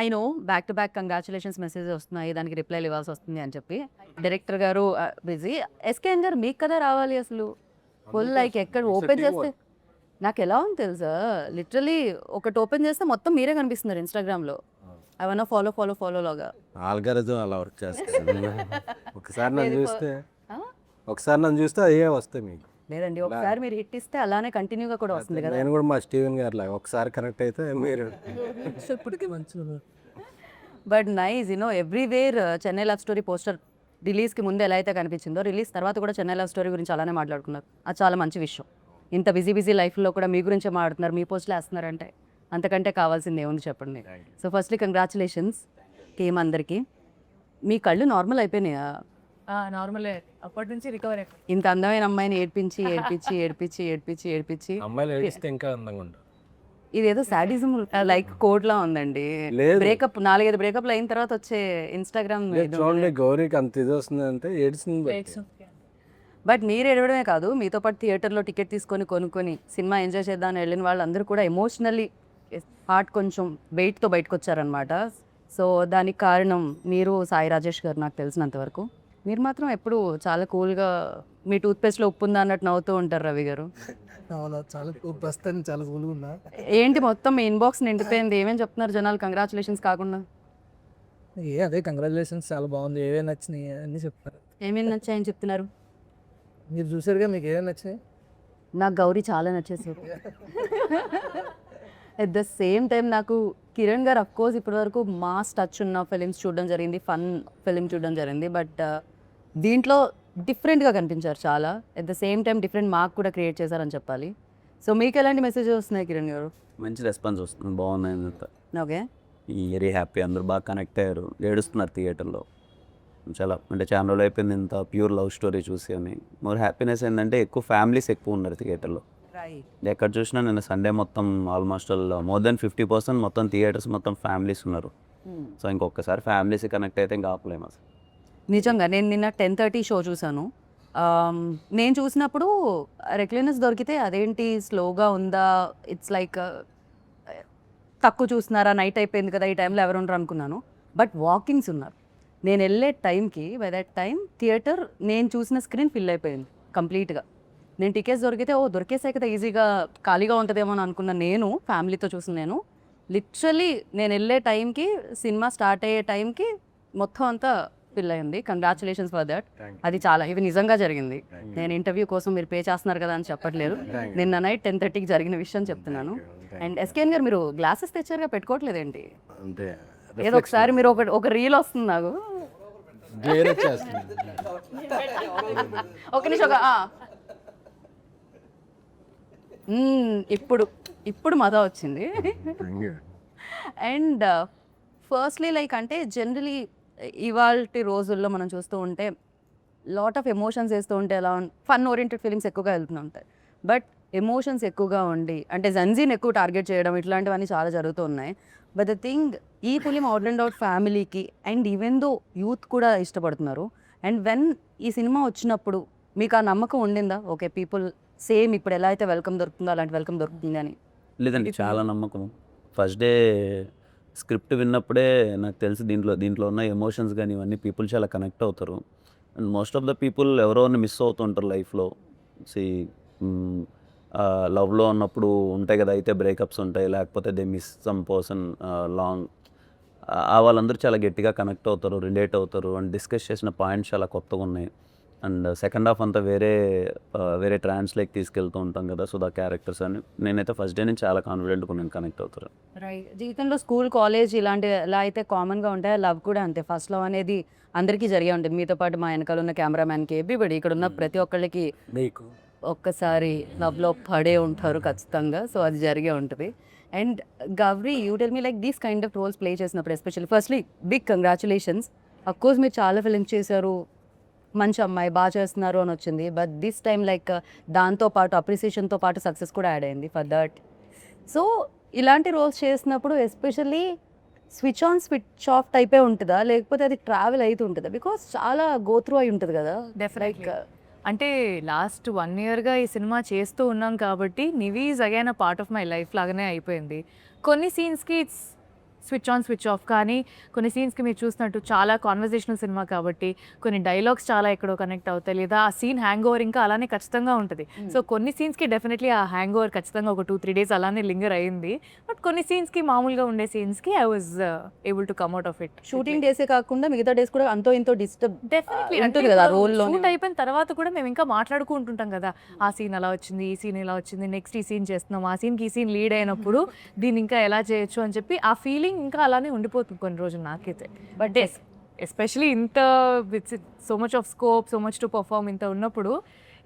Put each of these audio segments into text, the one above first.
I know back to back congratulations messages వస్తున్నాయి, దానికి రిప్లైలు ఇవ్వాల్సి వస్తుంది అని చెప్పి డైరెక్టర్ గారు బిజీ. ఎస్కేఎన్ గారు మీకు కదా రావాలి అసలు. ఫుల్ లైక్ ఎక్కడ ఓపెన్ చేస్తే నాకు ఎలా ఉంది తెలుసా, లిటరలీ ఒకటి ఓపెన్ చేస్తే మొత్తం మీరే కనిపిస్తున్నారు ఇన్స్టాగ్రామ్లో. అవన్నా ఫాలో ఫాలో ఫాలో లాగా ఆల్గారిజం అలా వర్క్ చేస్తుంది. ఒకసారి నన్ను చూస్తే అయ్యే వస్తాయి మీకు. లేదండి, ఒకసారి మీరు హిట్ ఇస్తే అలానే కంటిన్యూగా కూడా వస్తుంది కదా. నేను కూడా మా స్టీవెన్ గారు లాగా ఒకసారి కనెక్ట్ అయితే మీరు ఇప్పటికీ మంచిగా but nice everywhere Chennai love story poster రిలీజ్కి ముందు ఎలా అయితే కనిపించిందో, రిలీజ్ తర్వాత కూడా చెన్నై లవ్ స్టోరీ గురించి అలానే మాట్లాడుకున్నారు. అది చాలా మంచి విషయం. ఇంత బిజీ లైఫ్లో కూడా మీ గురించే మాట్లాడుతున్నారు, మీ పోస్టులు వేస్తున్నారంటే అంతకంటే కావాల్సింది ఏముంది చెప్పండి. సో ఫస్ట్లీ కంగ్రాచులేషన్స్ టీమ్ అందరికీ. మీ కళ్ళు నార్మల్ అయిపోయినాయా? నార్మలే, అప్పటి నుంచి రికవర్ అయిపోయి. ఇంత అందమైన అమ్మాయిని ఏడ్పించి ఏడ్పించి ఏడ్పించి ఏడ్పించి ఏడ్పించి అమ్మాయిలు ఏడిస్తే ఇంకా అందంగా ఉంటుంది. ఇదేదో సాడిజం లైక్ కోడ్లా ఉందండి. బ్రేకప్ 4-5 బ్రేకప్లు అయిన తర్వాత వచ్చే ఇన్స్టాగ్రామ్. చూడండి గౌరీకి అంత ఇది వస్తుంది అంటే ఏడ్చింది. బట్ మీరు ఏడవడమే కాదు, మీతో పాటు థియేటర్లో టికెట్ తీసుకొని కొనుక్కొని సినిమా ఎంజాయ్ చేద్దామని వెళ్ళిన వాళ్ళందరూ కూడా ఎమోషనల్లీ హార్ట్ కొంచెం వెయిట్తో బయటకు వచ్చారనమాట. సో దానికి కారణం మీరు, సాయి రాజేష్ గారు. నాకు తెలిసినంతవరకు మీరు మాత్రం ఎప్పుడు చాలా కూల్గా మీ టూత్పేస్ట్లో ఉప్పు ఉందా అన్నట్టు నవ్వుతూ ఉంటారు రవి గారు. చాలా ప్రస్తుతానికి చాలా కూల్గా ఉన్నా. ఏంటి మొత్తం మీ ఇన్బాక్స్ నిండిపోయింది, ఏమేమి చెప్తున్నారు జనాలు కంగ్రాచులేషన్స్ కాకుండా? అదే కంగ్రాచులేషన్స్, చాలా బాగుంది, ఏమేమి నచ్చినాయి అన్నీ చెప్తారు. ఏమేమి నచ్చాయని చెప్తున్నారు? మీరు చూసారుగా, మీకు ఏమేమి నచ్చినాయి? నాకు గౌరీ చాలా నచ్చేసారు. అట్ ద సేమ్ టైం నాకు కిరణ్ గారు అఫ్కోర్స్ ఇప్పటివరకు మాస్ టచ్ ఉన్న ఫిలిమ్స్ చూడడం జరిగింది, ఫన్ ఫిలిం చూడడం జరిగింది. బట్ దీంట్లో డిఫరెంట్గా కనిపించారు చాలా. At the same time different mark కూడా క్రియేట్ చేశారని చెప్పాలి. సో మీకు ఎలాంటి మెసేజెస్ వస్తున్నాయి కిరణ్ గారు? మంచి రెస్పాన్స్ వస్తుంది, బాగున్నాయి అంతా. ఓకే, వెరీ హ్యాపీ, అందరూ బాగా కనెక్ట్ అయ్యారు, ఏడుస్తున్నారు థియేటర్లో. చాలా అంటే చాలా రోజులు అయిపోయింది ఇంత ప్యూర్ లవ్ స్టోరీ చూసి అని. మోర్ హ్యాపీనెస్ ఏంటంటే ఎక్కువ ఫ్యామిలీస్ ఎక్కువ ఉన్నారు థియేటర్లో. ఎక్కడ చూసినా నేను సండే మొత్తం ఆల్మోస్ట్ మోర్ దెన్ 50% మొత్తం థియేటర్స్ మొత్తం ఫ్యామిలీస్ ఉన్నారు. సో ఇంకొకసారి ఫ్యామిలీస్ కనెక్ట్ అయితే ఇంకా ఆపలేము అసలు. నిజంగా నేను నిన్న 10:30 షో చూసాను. నేను చూసినప్పుడు రెక్లెనెస్ దొరికితే అదేంటి స్లోగా ఉందా, ఇట్స్ లైక్ తక్కువ చూస్తున్నారా, నైట్ అయిపోయింది కదా ఈ టైంలో ఎవరు ఉండరు అనుకున్నాను. బట్ వాకింగ్స్ ఉన్నారు. నేను వెళ్ళే టైంకి బై దట్ టైం థియేటర్ నేను చూసిన స్క్రీన్ ఫిల్ అయిపోయింది కంప్లీట్గా. నేను టికెట్స్ దొరికితే దొరికేసాయి కదా ఈజీగా ఖాళీగా ఉంటుందేమో అని అనుకున్న నేను, ఫ్యామిలీతో చూసిన నేను, లిటరలీ నేను వెళ్ళే టైంకి సినిమా స్టార్ట్ అయ్యే టైంకి మొత్తం అంతా ఫిల్ అయింది. Congratulations for that. అది చాలా ఇవి నిజంగా జరిగింది. నేను ఇంటర్వ్యూ కోసం మీరు పే చేస్తున్నారు కదా అని చెప్పట్లేదు, నిన్న నైట్ 10:30కి జరిగిన విషయం చెప్తున్నాను. అండ్ ఎస్కేఎన్ గారు మీరు గ్లాసెస్ తెచ్చారుగా, పెట్టుకోవట్లేదేంటి? ఏదో ఒకసారి మీరు ఒక రీల్ వస్తుంది నాకు, ఒక నిమిషం. ఇప్పుడు మజా వచ్చింది. అండ్ ఫస్ట్లీ లైక్ అంటే జనరలీ ఇవాల్టి రోజుల్లో మనం చూస్తూ ఉంటే లాట్ ఆఫ్ ఎమోషన్స్ వేస్తూ ఉంటే ఎలా ఫన్ ఓరియంటెడ్ ఫిలిమ్స్ ఎక్కువగా వెళ్తూ ఉంటాయి. బట్ ఎమోషన్స్ ఎక్కువగా ఉండి అంటే జన్జీని ఎక్కువ టార్గెట్ చేయడం ఇట్లాంటివన్నీ చాలా జరుగుతూ ఉన్నాయి. బట్ ద థింగ్, ఈ ఫిలిం అవుట్ అండ్ అవుట్ ఫ్యామిలీకి అండ్ ఈవెన్ దో యూత్ కూడా ఇష్టపడుతున్నారు. అండ్ వెన్ ఈ సినిమా వచ్చినప్పుడు మీకు ఆ నమ్మకం ఉండిందా, ఓకే పీపుల్ సేమ్ ఇప్పుడు ఎలా అయితే వెల్కమ్ దొరుకుతుందో అలాంటి వెల్కమ్ దొరుకుతుంది అని? లేదండి, చాలా నమ్మకం. ఫస్ట్ డే స్క్రిప్ట్ విన్నప్పుడే నాకు తెలిసి దీంట్లో ఉన్న ఎమోషన్స్ కానీ ఇవన్నీ పీపుల్ చాలా కనెక్ట్ అవుతారు. And most of the people ఎవరో మిస్ అవుతుంటారు లైఫ్లో. లవ్లో ఉన్నప్పుడు ఉంటాయి కదా, అయితే బ్రేకప్స్ ఉంటాయి, లేకపోతే they miss some person long. వాళ్ళందరూ చాలా గట్టిగా కనెక్ట్ అవుతారు, రిలేట్ అవుతారు. అండ్ డిస్కస్ చేసిన పాయింట్స్ చాలా కొత్తగా ఉన్నాయి. అండ్ సెకండ్ హాఫ్ అంతా వేరే ట్రాన్స్లోకి తీసుకెళ్తూ ఉంటాం కదా, సో ద క్యారెక్టర్స్ అని నేనైతే ఫస్ట్ డే నుంచి చాలా కాన్ఫిడెంట్గా నేను కనెక్ట్ అవుతారు. రైట్, జీవితంలో స్కూల్ కాలేజ్ ఇలాంటివి ఎలా అయితే కామన్గా ఉంటాయో లవ్ కూడా అంతే. ఫస్ట్ లవ్ అనేది అందరికీ జరిగే ఉంటుంది. మీతో పాటు మా వెనకాల ఉన్న కెమెరామ్యాన్కి, ఎవ్రీబడి ఇక్కడ ఉన్న ప్రతి ఒక్కళ్ళకి మీకు ఒక్కసారి లవ్లో పడే ఉంటారు ఖచ్చితంగా. సో అది జరిగే ఉంటుంది. And Gauri, you tell me like these kind of roles play చేసినప్పుడు especially firstly big congratulations. Of course మీరు చాలా ఫిలిమ్స్ చేశారు, మంచి అమ్మాయి బాగా చేస్తున్నారు అని వచ్చింది. బట్ దిస్ టైం లైక్ దాంతోపాటు అప్రిసియేషన్తో పాటు సక్సెస్ కూడా యాడ్ అయింది ఫర్ దట్. సో ఇలాంటి రోల్స్ చేసినప్పుడు especially switch on switch off టైపే ఉంటుందా, లేకపోతే అది ట్రావెల్ అవుతూ ఉంటుందా? బికాస్ చాలా గోత్రూ అయి ఉంటుంది కదా. డెఫినెట్లీ. అంటే లాస్ట్ 1 ఇయర్గా ఈ సినిమా చేస్తూ ఉన్నాం కాబట్టి Nivi is again a part of my life లాగానే అయిపోయింది. కొన్ని సీన్స్కి it's switch on switch off. కానీ కొన్ని సీన్స్కి మీరు చూసినట్టు చాలా కాన్వర్జేషనల్ సినిమా కాబట్టి కొన్ని డైలాగ్స్ చాలా ఎక్కడో కనెక్ట్ అవుతాయి, లేదా ఆ సీన్ హ్యాంగ్ ఓవర్ ఇంకా అలానే ఖచ్చితంగా ఉంటుంది. సో కొన్ని సీన్స్కి డెఫినెట్లీ ఆ హ్యాంగ్ ఓవర్ ఖచ్చితంగా ఒక 2-3 days అలానే లింగర్ అయింది. బట్ కొన్ని సీన్స్కి మామూలుగా ఉండే సీన్స్కి I was able to come out of it. Shooting డేసే కాకుండా మిగతా డేస్ కూడా అంతో ఇంతో డిస్టర్బ్ డెఫినెట్లీ ఉంటుంది కదా రోల్లో. షూట్ అయిపోయిన తర్వాత కూడా మేము ఇంకా మాట్లాడుకుంటుంటాం కదా, ఆ సీన్ అలా వచ్చింది, ఈ సీన్ ఇలా వచ్చింది, నెక్స్ట్ ఈ సీన్ చేస్తున్నాం, ఆ సీన్కి ఈ సీన్ లీడ్ అయినప్పుడు దీన్ని ఇంకా ఎలా చేయొచ్చు అని చెప్పి ఆ ఫీలింగ్ ఇంకా అలానే ఉండిపోతుంది కొన్ని రోజులు నాకైతే. బట్ ఎస్పెషలీ ఇంత with so much of scope, so much to perform ఇంత ఉన్నప్పుడు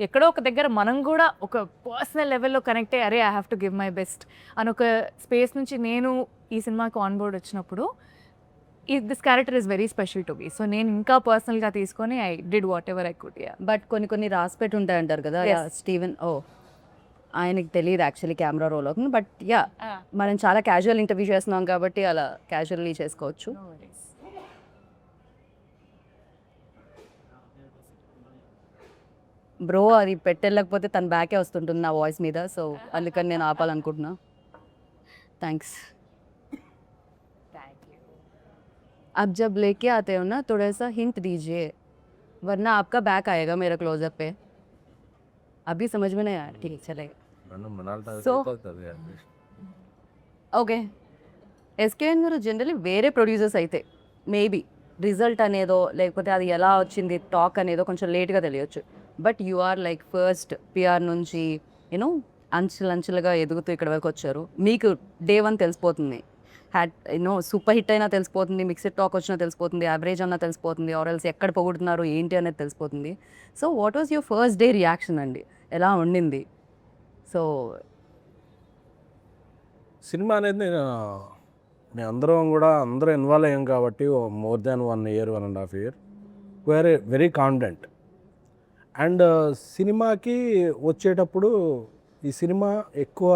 ఎక్కడో ఒక దగ్గర మనం కూడా ఒక పర్సనల్ లెవెల్లో కనెక్ట్ అయ్యి అరే I have to give my best అని ఒక స్పేస్ నుంచి నేను ఈ సినిమాకి ఆన్ బోర్డ్ వచ్చినప్పుడు this character is very special to be. So నేను ఇంకా పర్సనల్గా తీసుకొని I did whatever I could. But కొన్ని రాసి పెట్టి ఉంటాయి అంటారు కదా స్టీవెన్. ఆయనకి తెలియదు యాక్చువల్లీ కెమెరా రోల్ అవుతుంది. బట్ మనం చాలా క్యాజువల్ ఇంటర్వ్యూ చేస్తున్నాం కాబట్టి అలా క్యాజువల్లీ చేసుకోవచ్చు. బ్రో అది పెట్టెళ్ళకపోతే తన బ్యాకే వస్తుంటుంది నా వాయిస్ మీద, సో అందుకని నేను ఆపాలనుకుంటున్నా. థ్యాంక్స్. अब जब लेके आते हो ना थोड़ा सा हिंट दीजिए वरना आपका बैक आएगा मेरा क्लोजअप पे. अभी समझ में नहीं आया. ठीक है चलेगा. ఓకే ఎస్కేఎన్ గారు జనరలీ వేరే ప్రొడ్యూసర్స్ అయితే మేబీ రిజల్ట్ అనేదో లేకపోతే అది ఎలా వచ్చింది టాక్ అనేదో కొంచెం లేట్గా తెలియచ్చు. But you are like first PR నుంచి యూనో అంచెలంచెలుగా ఎదుగుతూ ఇక్కడ వరకు వచ్చారు. మీకు డే 1 తెలిసిపోతుంది, సూపర్ హిట్ అయినా తెలిసిపోతుంది, మిక్స్డ్ టాక్ వచ్చినా తెలిసిపోతుంది, యావరేజ్ అన్నా తెలిసిపోతుంది, ఆర్ఎల్స్ ఎక్కడ పొగుడుతున్నారు ఏంటి అనేది తెలిసిపోతుంది. So what was your first day reaction అండి, ఎలా ఉండింది? సో సినిమా అనేది నేను అందరూ ఇన్వాల్వ్ అయ్యాం కాబట్టి మోర్ దాన్ 1 year 1.5 year వేరే వెరీ కాన్ఫిడెంట్. అండ్ సినిమాకి వచ్చేటప్పుడు ఈ సినిమా ఎక్కువ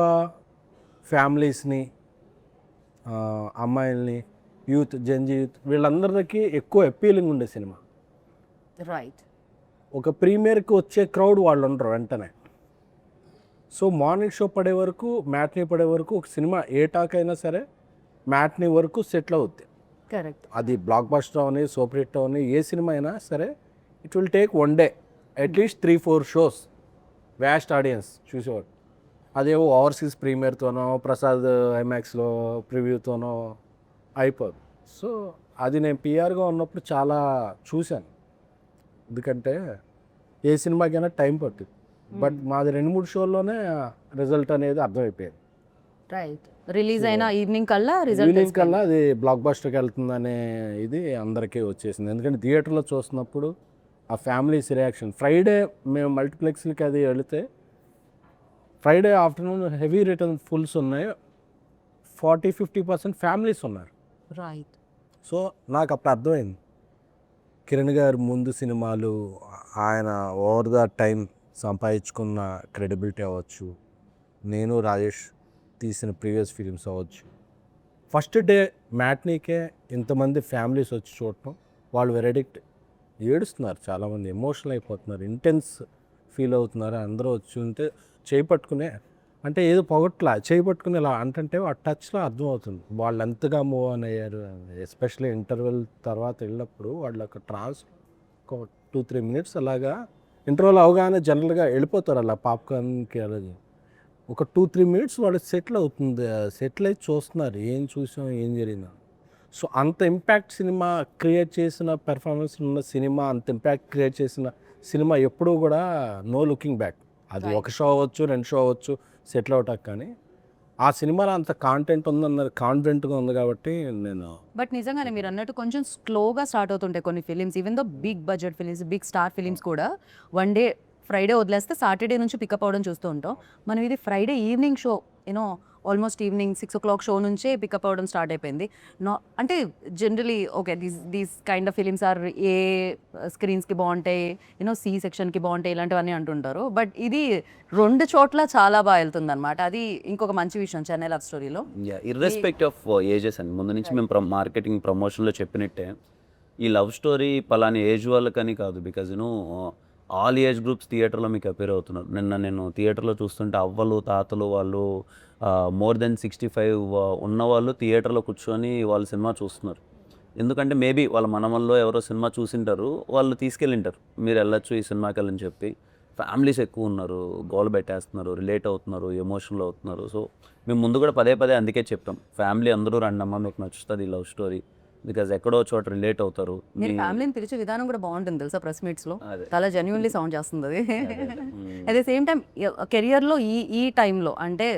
ఫ్యామిలీస్ని, అమ్మాయిల్ని, యూత్, జెన్జీ యూత్ వీళ్ళందరికీ ఎక్కువ అపీలింగ్ ఉండే సినిమా. రైట్. ఒక ప్రీమియర్కి వచ్చే క్రౌడ్ వాళ్ళు ఉండరు వెంటనే. సో మార్నింగ్ షో పడే వరకు, మ్యాట్నీ పడే వరకు ఒక సినిమా ఏ టాక్ అయినా సరే మ్యాట్నీ వరకు సెటిల్ అవుద్ది. కరెక్ట్. అది బ్లాక్ బస్టర్ అవని, సూపర్ హిట్ అవని, ఏ సినిమా అయినా సరే it will take 1 day at least 3-4 shows vast audience చూసేవాడు. అదేవో ఓవర్సీస్ ప్రీమియర్తోనో ప్రసాద్ ఐమాక్స్లో ప్రివ్యూతోనో అయిపోదు. సో అది నేను పిఆర్గా ఉన్నప్పుడు చాలా చూశాను. ఎందుకంటే ఏ సినిమాకైనా టైం పట్టింది. బట్ మాది 2-3 షోల్లోనే రిజల్ట్ అనేది అర్థమైపోయింది. రైట్. రిలీజ్ అయిన ఈవినింగ్ కల్లా ఈవినింగ్ కల్లా అది బ్లాక్ బస్టర్కి వెళ్తుందనే ఇది అందరికీ వచ్చేసింది. ఎందుకంటే థియేటర్లో చూస్తున్నప్పుడు ఆ ఫ్యామిలీస్ రియాక్షన్. ఫ్రైడే మేము మల్టీప్లెక్స్లకి అది వెళితే Friday afternoon heavy return fulls ఉన్నాయి, 40-50% ఫ్యామిలీస్ ఉన్నారు. రైట్. సో నాకు అప్పుడు అర్థమైంది కిరణ్ గారు ముందు సినిమాలు, ఆయన ఓవర్ ద టైం సంపాదించుకున్న క్రెడిబిలిటీ అవ్వచ్చు, నేను రాజేష్ తీసిన ప్రీవియస్ ఫిలిమ్స్ అవ్వచ్చు, ఫస్ట్ డే మ్యాట్నీకే ఇంతమంది ఫ్యామిలీస్ వచ్చి చూడటం, వాళ్ళు వెరైడిక్ట్ ఏడుస్తున్నారు, చాలామంది ఎమోషనల్ అయిపోతున్నారు, ఇంటెన్స్ ఫీల్ అవుతున్నారు. అందరూ వచ్చి ఉంటే చేయి పట్టుకునే, అంటే ఏదో పొగట్లా చేయి పట్టుకుని ఇలా అంటే ఆ టచ్లో అర్థమవుతుంది వాళ్ళు ఎంతగా మూవ్ ఆన్ అయ్యారు. ఎస్పెషల్లీ ఇంటర్వెల్ తర్వాత వెళ్ళినప్పుడు వాళ్ళు ఒక ఒక 2-3 minutes అలాగా ఇంటర్వెల్ అవగానే జనరల్గా వెళ్ళిపోతారు అలా పాప్కార్న్కి. అలాగే ఒక 2-3 minutes వాళ్ళు సెటిల్ అవుతుంది, సెటిల్ అయి చూస్తున్నారు ఏం చూసాం ఏం జరిగిందా. సో అంత ఇంపాక్ట్ సినిమా క్రియేట్ చేసిన పెర్ఫార్మెన్స్ ఉన్న సినిమా, అంత ఇంపాక్ట్ క్రియేట్ చేసిన సినిమా ఎప్పుడూ కూడా నో లుకింగ్ బ్యాక్. అది ఒక షో అవ్వచ్చు, 2 షో అవ్వచ్చు సెటిల్ అవటానికి, కానీ ఆ సినిమాలో అంత కాంటెంట్ ఉందన్నది కాన్ఫిడెంట్గా ఉంది కాబట్టి నేను. బట్ నిజంగానే మీరు అన్నట్టు కొంచెం స్లోగా స్టార్ట్ అవుతుంటాయి కొన్ని films, even though big budget films, big star films కూడా 1 day ఫ్రైడే వదిలేస్తే సాటర్డే నుంచి పికప్ అవ్వడం చూస్తూ ఉంటాం. మనం ఇది Friday evening show, you know almost evening 6 o'clock show నుంచే పికప్ అవ్వడం స్టార్ట్ అయిపోయింది. అంటే generally okay these kind of films are A స్క్రీన్స్కి బాగుంటాయి, యూనో సి సెక్షన్కి బాగుంటాయి ఇలాంటివన్నీ అంటుంటారు. బట్ ఇది 2 చోట్ల చాలా బాగా వెళ్తుంది అనమాట. అది ఇంకొక మంచి విషయం చెన్నై లవ్ స్టోరీలో. ఇర్రెస్పెక్ట్ ఆఫ్ ఏజెస్ అండి, ముందు నుంచి మేము మార్కెటింగ్ ప్రమోషన్లో చెప్పినట్టే ఈ లవ్ స్టోరీ పలాని ఏజ్ వాళ్ళకని కాదు. బికాజ్ ఆల్ ఏజ్ గ్రూప్స్ థియేటర్లో మీకు అపేర్ అవుతున్నారు. నిన్న నేను థియేటర్లో చూస్తుంటే అవ్వలు తాతలు వాళ్ళు మోర్ దెన్ 65 ఉన్నవాళ్ళు థియేటర్లో కూర్చొని వాళ్ళు సినిమా చూస్తున్నారు. ఎందుకంటే మేబీ వాళ్ళ మనమల్లో ఎవరో సినిమా చూసింటారు, వాళ్ళు తీసుకెళ్ళింటారు మీరు వెళ్ళొచ్చు ఈ సినిమాకి వెళ్ళని చెప్పి. ఫ్యామిలీస్ ఎక్కువ ఉన్నారు, గోల్ పెట్టేస్తున్నారు, రిలేట్ అవుతున్నారు, ఎమోషనల్ అవుతున్నారు. సో మేము ముందు కూడా పదే పదే అందుకే చెప్పాం, ఫ్యామిలీ అందరూ రండమ్మా మీకు నచ్చుతుంది ఈ లవ్ స్టోరీ, బికాజ్ ఎక్కడో చోట రిలేట్ అవుతారు. మీరు ఫ్యామిలీని పిలిచే విధానం కూడా బాగుంటుంది తెలుసా, ప్రెస్ మీట్స్లో అదే. చాలా జెన్యున్లీ సౌండ్ చేస్తుంది అది. అట్ ద సేమ్ టైం కెరియర్లో ఈ టైంలో అంటే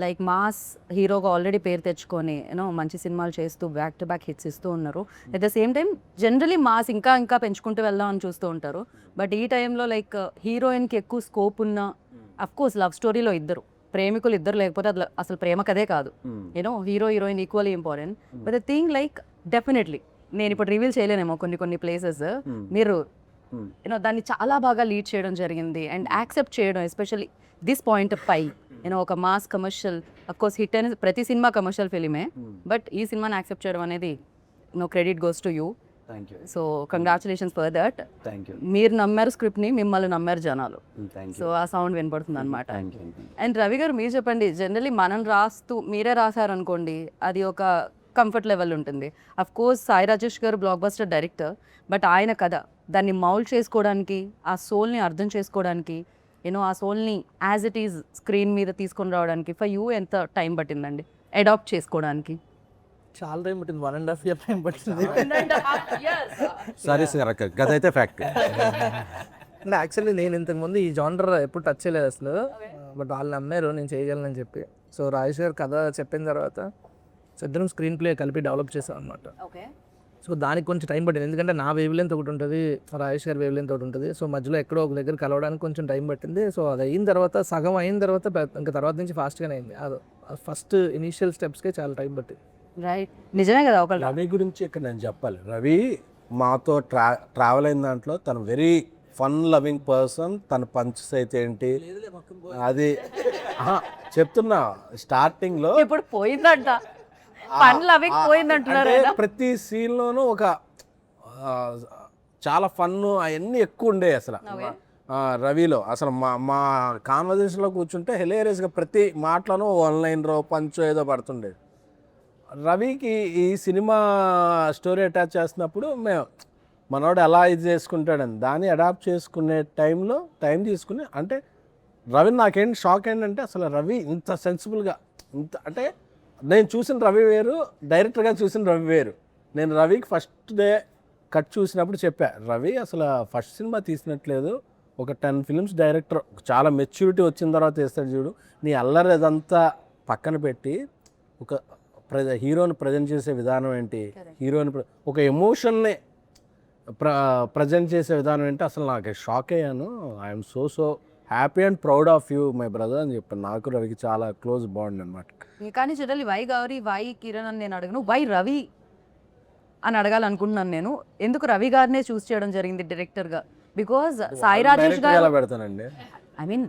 లైక్ మాస్ హీరోగా ఆల్రెడీ పేరు తెచ్చుకొని యూనో మంచి సినిమాలు చేస్తూ బ్యాక్ టు బ్యాక్ హిట్స్ ఇస్తూ ఉన్నారు. At the same time generally mass ఇంకా పెంచుకుంటూ వెళ్దాం అని చూస్తూ ఉంటారు. బట్ ఈ టైంలో లైక్ హీరోయిన్కి ఎక్కువ స్కోప్ ఉన్న అఫ్కోర్స్ లవ్ స్టోరీలో ఇద్దరు ప్రేమికులు ఇద్దరు లేకపోతే అది అసలు ప్రేమ కదే కాదు. You know hero heroine equally important. But the thing like definitely నేను ఇప్పుడు రివీల్ చేయలేనేమో కొన్ని ప్లేసెస్ మీరు యూనో దాన్ని చాలా బాగా లీడ్ చేయడం జరిగింది అండ్ యాక్సెప్ట్ చేయడం, ఎస్పెషల్లీ దిస్ పాయింట్ పై యూనో ఒక మాస్ కమర్షియల్ అఫ్కోర్స్ హిట్ అయిన ప్రతి సినిమా కమర్షియల్ ఫిలిమే, బట్ ఈ సినిమాని యాక్సెప్ట్ చేయడం అనేది no credit goes to you. Thank you. So congratulations for that. Thank you. మీరు నమ్మారు స్క్రిప్ట్ని, మిమ్మల్ని నమ్మారు జనాలు. Thank so you. ఆ సౌండ్ వినపడుతుంది అనమాట. Thank you. అండ్ రవి గారు మీరు చెప్పండి, జనరలీ మనం రాస్తూ మీరే రాశారనుకోండి అది ఒక కంఫర్ట్ లెవెల్ ఉంటుంది. అఫ్ కోర్స్ సాయి రాజేష్ గారు బ్లాక్ బస్టర్ డైరెక్టర్, బట్ ఆయన కథ దాన్ని మౌల్డ్ చేసుకోవడానికి, ఆ సోల్ని అర్థం చేసుకోవడానికి, యూనో ఆ సోల్ని యాజ్ ఇట్ ఈజ్ స్క్రీన్ మీద తీసుకొని రావడానికి ఫర్ యూ ఎంత టైం పట్టిందండి అడాప్ట్ చేసుకోవడానికి? చాలా టైం పట్టింది, 1.5 year టైం పట్టింది. సరే సార్ గదైతే ఫ్యాక్ట్. అంటే యాక్చువల్లీ నేను ఇంతకుముందు ఈ జానర్ ఎప్పుడు టచ్ చేయలేదు అసలు, బట్ వాళ్ళు నమ్మారు నేను చేయగలనని చెప్పి. సో రాజేష్ గారు కథ చెప్పిన తర్వాత సో ఇద్దరం స్క్రీన్ ప్లే కలిపి డెవలప్ చేసాం అనమాట. సో దానికి కొంచెం టైం పట్టింది, ఎందుకంటే నా వేవ్ లెంత్ ఒకటి ఉంటుంది, రాజేష్ గారి వేవ్ లెంత్ ఒకటి ఉంటుంది. సో మధ్యలో ఎక్కడో ఒక దగ్గర కలవడానికి కొంచెం టైం పట్టింది. సో అది అయిన తర్వాత సగం అయిన తర్వాత ఇంకా తర్వాత నుంచి ఫాస్ట్గానే అయింది. అది ఫస్ట్ ఇనీషియల్ స్టెప్స్కే చాలా టైం పట్టింది. రైట్, నిజమే కదా. ఒక రవి గురించి ఇక్కడ నేను చెప్పాలి. రవి మాతో ట్రావెల్ అయిన దాంట్లో తను వెరీ ఫన్ లవింగ్ పర్సన్. తన పంచెస్ అయితే ఏంటి అది చెప్తున్నా స్టార్టింగ్లో ఇప్పుడు పోయిందంట, పనులు అవి పోయిందంటున్నారు అంటే ఆయన. ప్రతి సీన్లోనూ ఒక చాలా ఫన్ అవన్నీ ఎక్కువ ఉండేవి అసలు రవిలో. అసలు మా కాన్వర్జేషన్లో కూర్చుంటే హిలేరియస్గా ప్రతి మాటలోనూ ఆన్లైన్ రో పంచో ఏదో పడుతుండేది. రవికి ఈ సినిమా స్టోరీ అటాచ్ చేస్తున్నప్పుడు మేము మనోడు ఎలా ఇది చేసుకుంటాడని దాన్ని అడాప్ట్ చేసుకునే టైంలో టైం తీసుకుని, అంటే రవి నాకేంటి షాక్ ఏంటంటే అసలు రవి ఇంత సెన్సిబుల్గా ఇంత అంటే నేను చూసిన రవి వేరు, డైరెక్టర్గా చూసిన రవి వేరు. నేను రవికి ఫస్ట్ డే కట్ చూసినప్పుడు చెప్పా, రవి అసలు ఫస్ట్ సినిమా తీసినట్లేదు, ఒక 10 ఫిల్మ్స్ డైరెక్టర్ చాలా మెచ్యూరిటీ వచ్చిన తర్వాత వేస్తాడు చూడు, నీ అల్లరి అదంతా పక్కన పెట్టి ఒక హీరోని ప్రజెంట్ చేసే విధానం ఏంటి, హీరోని ఒక ఎమోషన్ని ప్రజెంట్ చేసే విధానం ఏంటి, అసలు నాకు షాక్ అయ్యాను. I'm so happy and proud of you my brother అని చెప్పాను. నాకు రవికి చాలా క్లోజ్ బాండ్ అనమాట. కానీ generally why Gauri why Kiran అని నేను అడగను, వై రవి అని అడగాలనుకుంటున్నాను నేను. ఎందుకు రవి గారినే చూస్ చేయడం జరిగింది డైరెక్టర్గా? బికాజ్ సాయి రాజేష్ గారు ఎలా పెడతానండి, ఐ మీన్